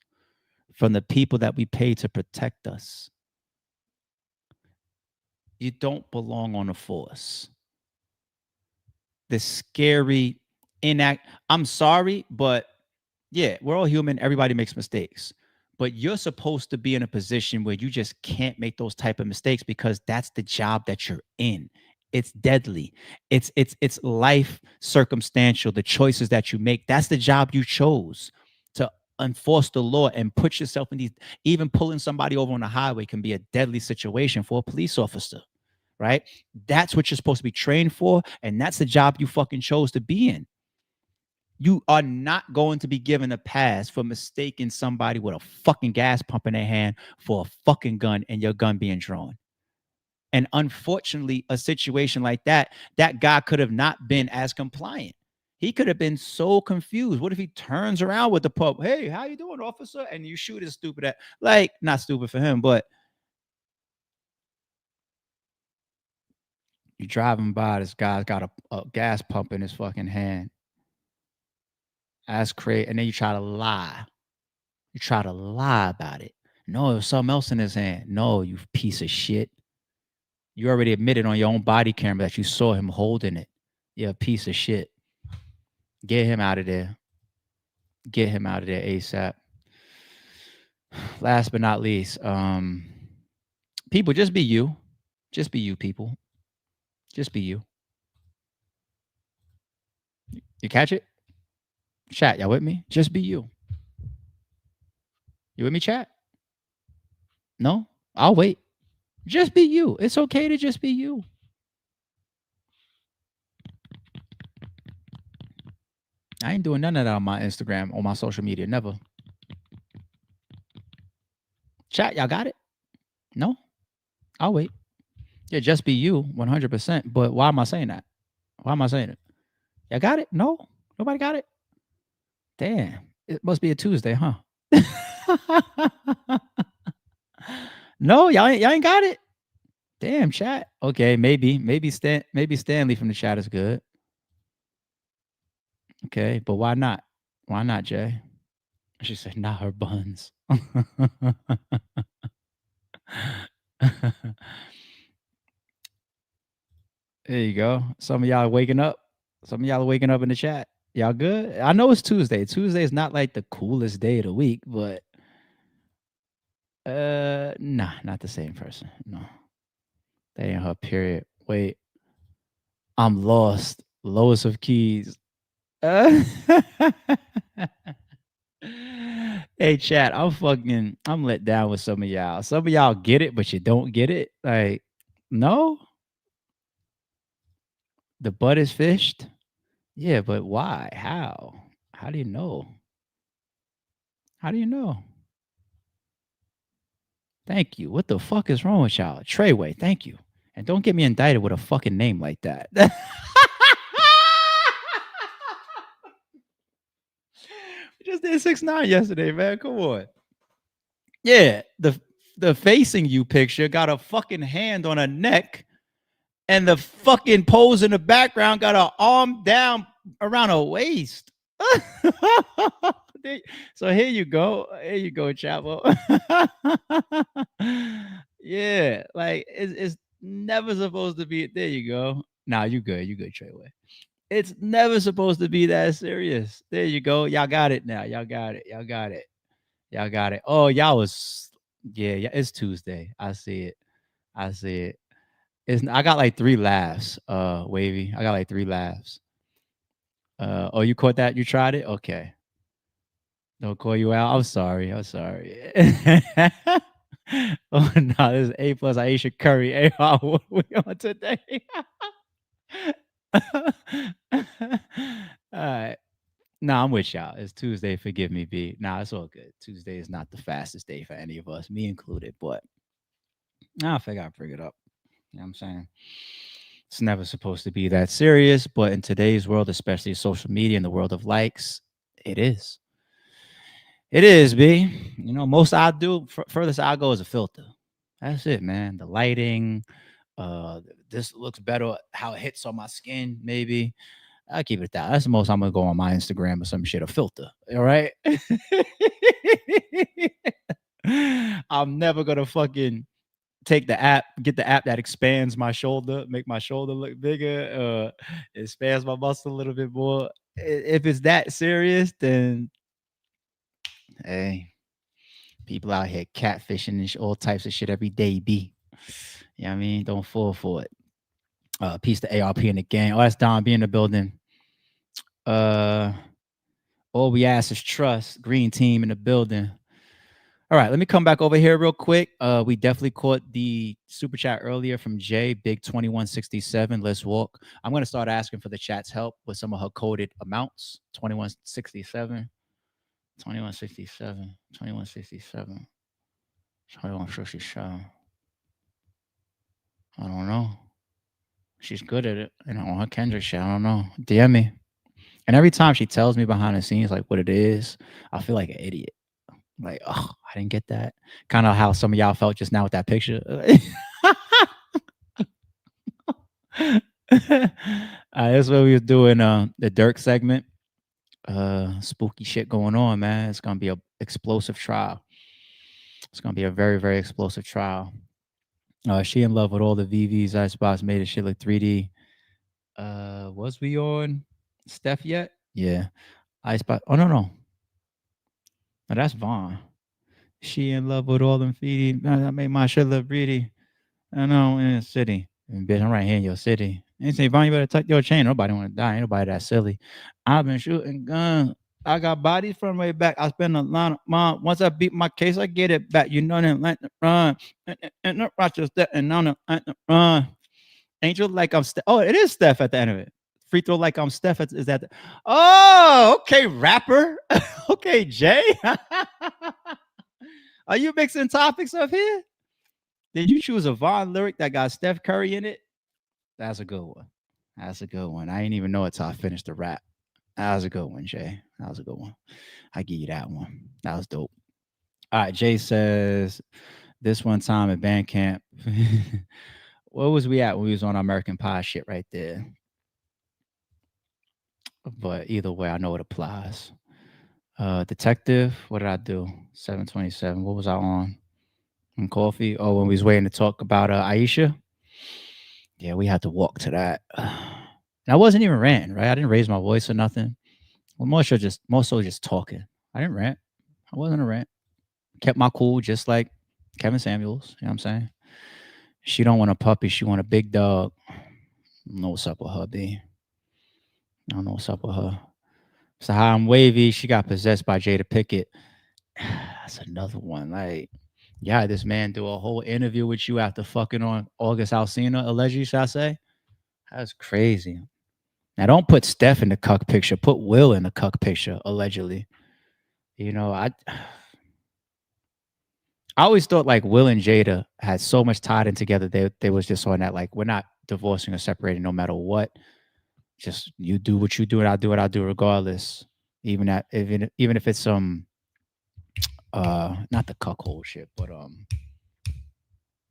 from the people that we pay to protect us. You don't belong on the force. The scary I'm sorry, but yeah, we're all human. Everybody makes mistakes. But you're supposed to be in a position where you just can't make those type of mistakes because that's the job that you're in. It's deadly. It's life circumstantial. The choices that you make, that's the job you chose to enforce the law and put yourself in these. Even pulling somebody over on the highway can be a deadly situation for a police officer, right? That's what you're supposed to be trained for. And that's the job you fucking chose to be in. You are not going to be given a pass for mistaking somebody with a fucking gas pump in their hand for a fucking gun and your gun being drawn. And unfortunately, a situation like that guy could have not been as compliant. He could have been so confused. What if he turns around with the pump? Hey, how you doing, officer? And you shoot his stupid at, like, not stupid for him, but you're driving by, this guy's got a gas pump in his fucking hand. That's crazy. And then you try to lie. You try to lie about it. No, there's something else in his hand. No, you piece of shit. You already admitted on your own body camera that you saw him holding it. You're a piece of shit. Get him out of there. Get him out of there ASAP. Last but not least, people, just be you. Just be you, people. Just be you. You catch it? Chat, y'all with me? Just be you. You with me, chat? No? I'll wait. Just be you. It's okay to just be you. I ain't doing none of that on my Instagram, on my social media. Never. Chat, y'all got it? No? I'll wait. Yeah, just be you, 100%. But why am I saying that? Why am I saying it? Y'all got it? No? Nobody got it? Damn. It must be a Tuesday, huh? No, y'all ain't got it. Damn, chat. Okay, maybe Stanley from the chat is good. Okay, but why not? Why not, Jay? She said, not her buns. There you go. Some of y'all are waking up. Some of y'all are waking up in the chat. Y'all good? I know it's Tuesday. Tuesday is not like the coolest day of the week, but nah, not the same person. No. That ain't her, period. Wait. I'm lost. Lowest of keys. Hey, chat, I'm let down with some of y'all. Some of y'all get it, but you don't get it. Like, no. The butt is fished. Yeah, but why? How? How do you know? How do you know? Thank you. What the fuck is wrong with y'all? Treyway, thank you. And don't get me indicted with a fucking name like that. We just did 6ix9ine yesterday, man. Come on. Yeah, the the facing you picture got a fucking hand on her neck, and the fucking pose in the background got her arm down around her waist. So here you go. Here you go, Chavo. Yeah, like it's never supposed to be. There you go. Nah, you good. You good, Treyway. It's never supposed to be that serious. There you go. Y'all got it now. Y'all got it. Y'all got it. Y'all got it. Oh, y'all was yeah. It's Tuesday. I see it. I see it. I got like 3 laughs. Wavy. I got like 3 laughs. Oh, you caught that? You tried it? Okay. Don't call you out. I'm sorry. I'm sorry. Oh no, this is A plus Aisha Curry. Hey, what we on today? All right. Nah, I'm with y'all. It's Tuesday. Forgive me, B. Nah, it's all good. Tuesday is not the fastest day for any of us, me included. But I figure I'll bring it up. You know what I'm saying? It's never supposed to be that serious, but in today's world, especially social media and the world of likes, it is. It is, B. You know, most I do, furthest I go is a filter. That's it, man. The lighting, this looks better, how it hits on my skin, maybe. I'll keep it at that. That's the most I'm gonna go on my Instagram or some shit, a filter. All right. I'm never gonna fucking take the app, get the app that expands my shoulder, make my shoulder look bigger, expands my muscle a little bit more. If it's that serious, then hey, people out here catfishing and all types of shit every day, B. You know what I mean? Don't fall for it. Peace to ARP in the gang. Oh, that's Don B in the building. All we ask is trust. Green team in the building. All right, let me come back over here real quick. We definitely caught the super chat earlier from Jay, Big 2167. Let's walk. I'm going to start asking for the chat's help with some of her coded amounts. 2167, 2167, 2167, 2167. I don't know. She's good at it. And on her Kendrick shit, I don't know. DM me. And every time she tells me behind the scenes like what it is, I feel like an idiot. Like, oh, I didn't get that. Kind of how some of y'all felt just now with that picture. That's what we was doing the Durk segment. Spooky shit going on, man. It's gonna be a explosive trial. It's gonna be a very, very explosive trial. She in love with all the VVs. Icebox made it shit look 3D. Was we on Steph yet? Yeah. Icebox. Oh no. Now that's Vaughn. She in love with all them feedy. I made my shit look pretty. I know in the city. And bitch, I'm right here in your city. And say, Vaughn, you better tuck your chain. Nobody want to die. Ain't nobody that silly. I've been shooting guns. I got bodies from way back. I spend a lot of money. Once I beat my case, I get it back. You know them like to run. And not Rochester and on them like to run. Angel like I'm Steph. Oh, it is Steph at the end of it. Free throw like I'm Steph. Is that? Oh, okay, rapper. Okay, Jay. Are you mixing topics up here? Did you choose a Vaughn lyric that got Steph Curry in it? That's a good one. That's a good one. I didn't even know it till I finished the rap. That was a good one, Jay. That was a good one. I give you that one. That was dope. All right, Jay says, this one time at band camp. Where was we at when we was on American Pie shit right there? But either way, I know it applies. Detective, what did I do? 727. What was I on? Coffee. Oh, when we was waiting to talk about Aisha. Yeah, we had to walk to that. And I wasn't even ranting, right? I didn't raise my voice or nothing. Well, more so just talking. I didn't rant. I wasn't a rant. Kept my cool, just like Kevin Samuels. You know what I'm saying? She don't want a puppy. She want a big dog. I don't know what's up with her, B. I don't know what's up with her. So how I'm wavy. She got possessed by Jada Pickett. That's another one. Like, yeah, this man do a whole interview with you after fucking on August Alsina, allegedly, should I say? That's crazy. Now, don't put Steph in the cuck picture. Put Will in the cuck picture, allegedly. You know, I always thought like Will and Jada had so much tied in together. They was just on that, like, we're not divorcing or separating no matter what. Just you do what you do and I'll do what I do regardless. Even if it's not the cuckold shit, but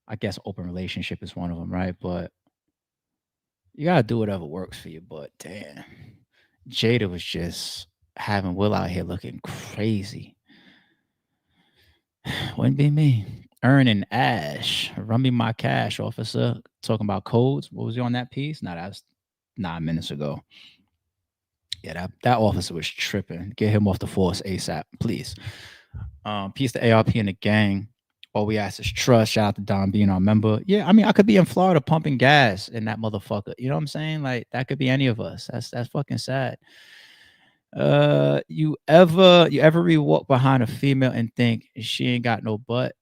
I guess open relationship is one of them, right? But you gotta do whatever works for you. But damn, Jada was just having Will out here looking crazy. Wouldn't be me. Earning Ash, run me my cash, officer. Talking about codes. What was you on that piece? Nah, that's 9 minutes ago. Yeah, that officer was tripping. Get him off the force ASAP, please. Peace to ARP and the gang. All we ask is trust. Shout out to Don being our member. Yeah, I mean, I could be in Florida pumping gas in that motherfucker. You know what I'm saying? Like, that could be any of us. That's fucking sad. You ever walk behind a female and think she ain't got no butt?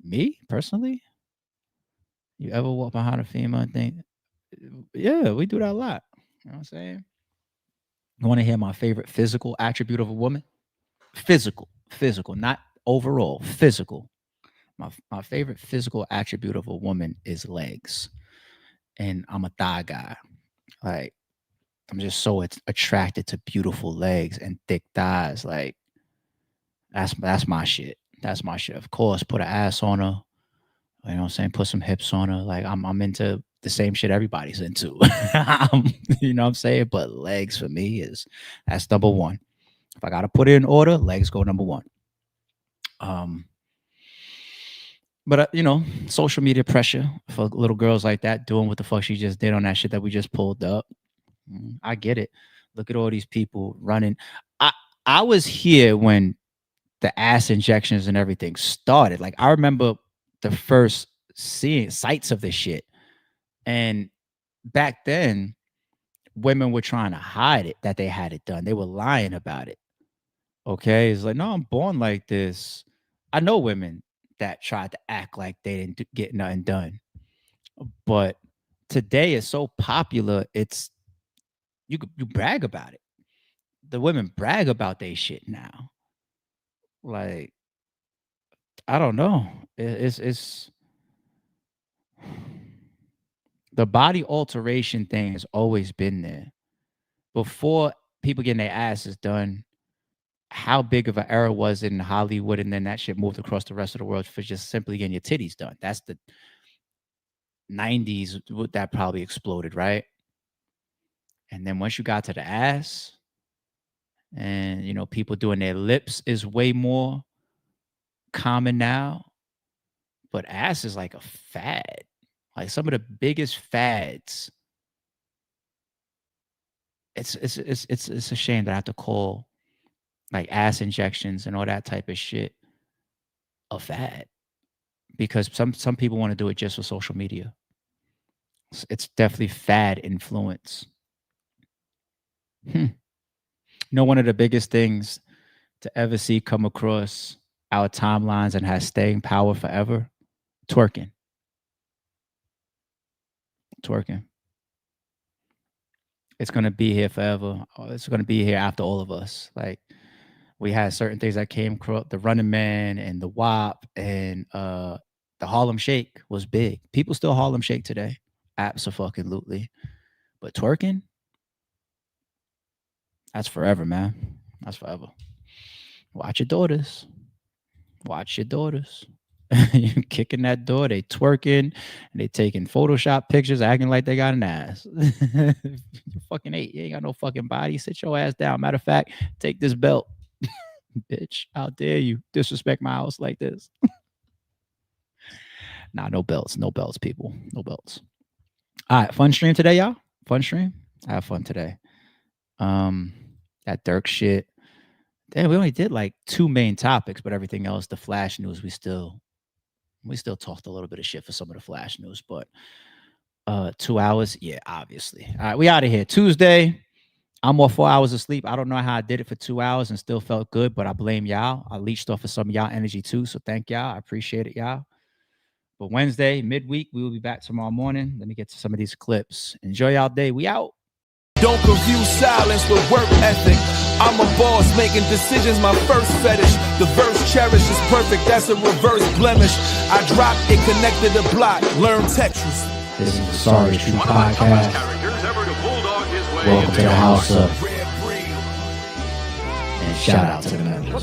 Me personally, you ever walk behind a female and think, yeah, we do that a lot. You know what I'm saying? You want to hear my favorite physical attribute of a woman? Physical, not overall, physical. My favorite physical attribute of a woman is legs. And I'm a thigh guy. Like, I'm just so attracted to beautiful legs and thick thighs. Like, that's my shit. That's my shit. Of course, put an ass on her. You know what I'm saying? Put some hips on her. Like, I'm into the same shit everybody's into. You know what I'm saying? But legs for me that's number one. If I gotta put it in order, legs go number one. But social media pressure for little girls like that doing what the fuck she just did on that shit that we just pulled up. I get it. Look at all these people running. I was here when the ass injections and everything started. Like, I remember the first seeing sights of this shit. And back then, women were trying to hide it, that they had it done. They were lying about it. Okay. It's like, no, I'm born like this. I know women that tried to act like they didn't get nothing done. But today it's so popular. You brag about it. The women brag about their shit now. Like, I don't know. It's the body alteration thing has always been there. Before people getting their asses done, how big of an era was it in Hollywood? And then that shit moved across the rest of the world for just simply getting your titties done. That's the 90s that probably exploded, right? And then once you got to the ass, and people doing their lips is way more common now. But ass is like a fad. Like, some of the biggest fads. It's a shame that I have to call like ass injections and all that type of shit a fad, because some people want to do it just for social media. It's definitely fad influence. One of the biggest things to ever see come across our timelines and has staying power forever: twerking. It's going to be here forever. It's going to be here after all of us. Like, we had certain things that came across, the Running Man and the WAP and the Harlem Shake was big. People still Harlem Shake today. Abso-fucking-lutely. But twerking, that's forever, man. That's forever. Watch your daughters. You kicking that door, they twerking, and they taking Photoshop pictures, acting like they got an ass. You fucking 8. You ain't got no fucking body. Sit your ass down. Matter of fact, take this belt. Bitch, how dare you disrespect my house like this? Nah, no belts, people. No belts. All right, fun stream today, y'all. Fun stream. I have fun today. That Durk shit. Damn, we only did like 2 main topics, but everything else, the flash news, we still talked a little bit of shit for some of the flash news, but 2 hours, yeah, obviously. All right, we out of here. Tuesday. I'm off 4 hours of sleep. I don't know how I did it for 2 hours and still felt good, but I blame y'all. I leached off of some of y'all energy too, so thank y'all. I appreciate it, y'all. But Wednesday, midweek, we will be back tomorrow morning. Let me get to some of these clips. Enjoy y'all day. We out. Don't confuse silence with work ethic. I'm a boss making decisions, my first fetish. The verse cherished is perfect, that's a reverse blemish. I dropped it, connected the block, learn Tetris. This is the Sorry True Podcast. Welcome to the house of. And shout out to the members.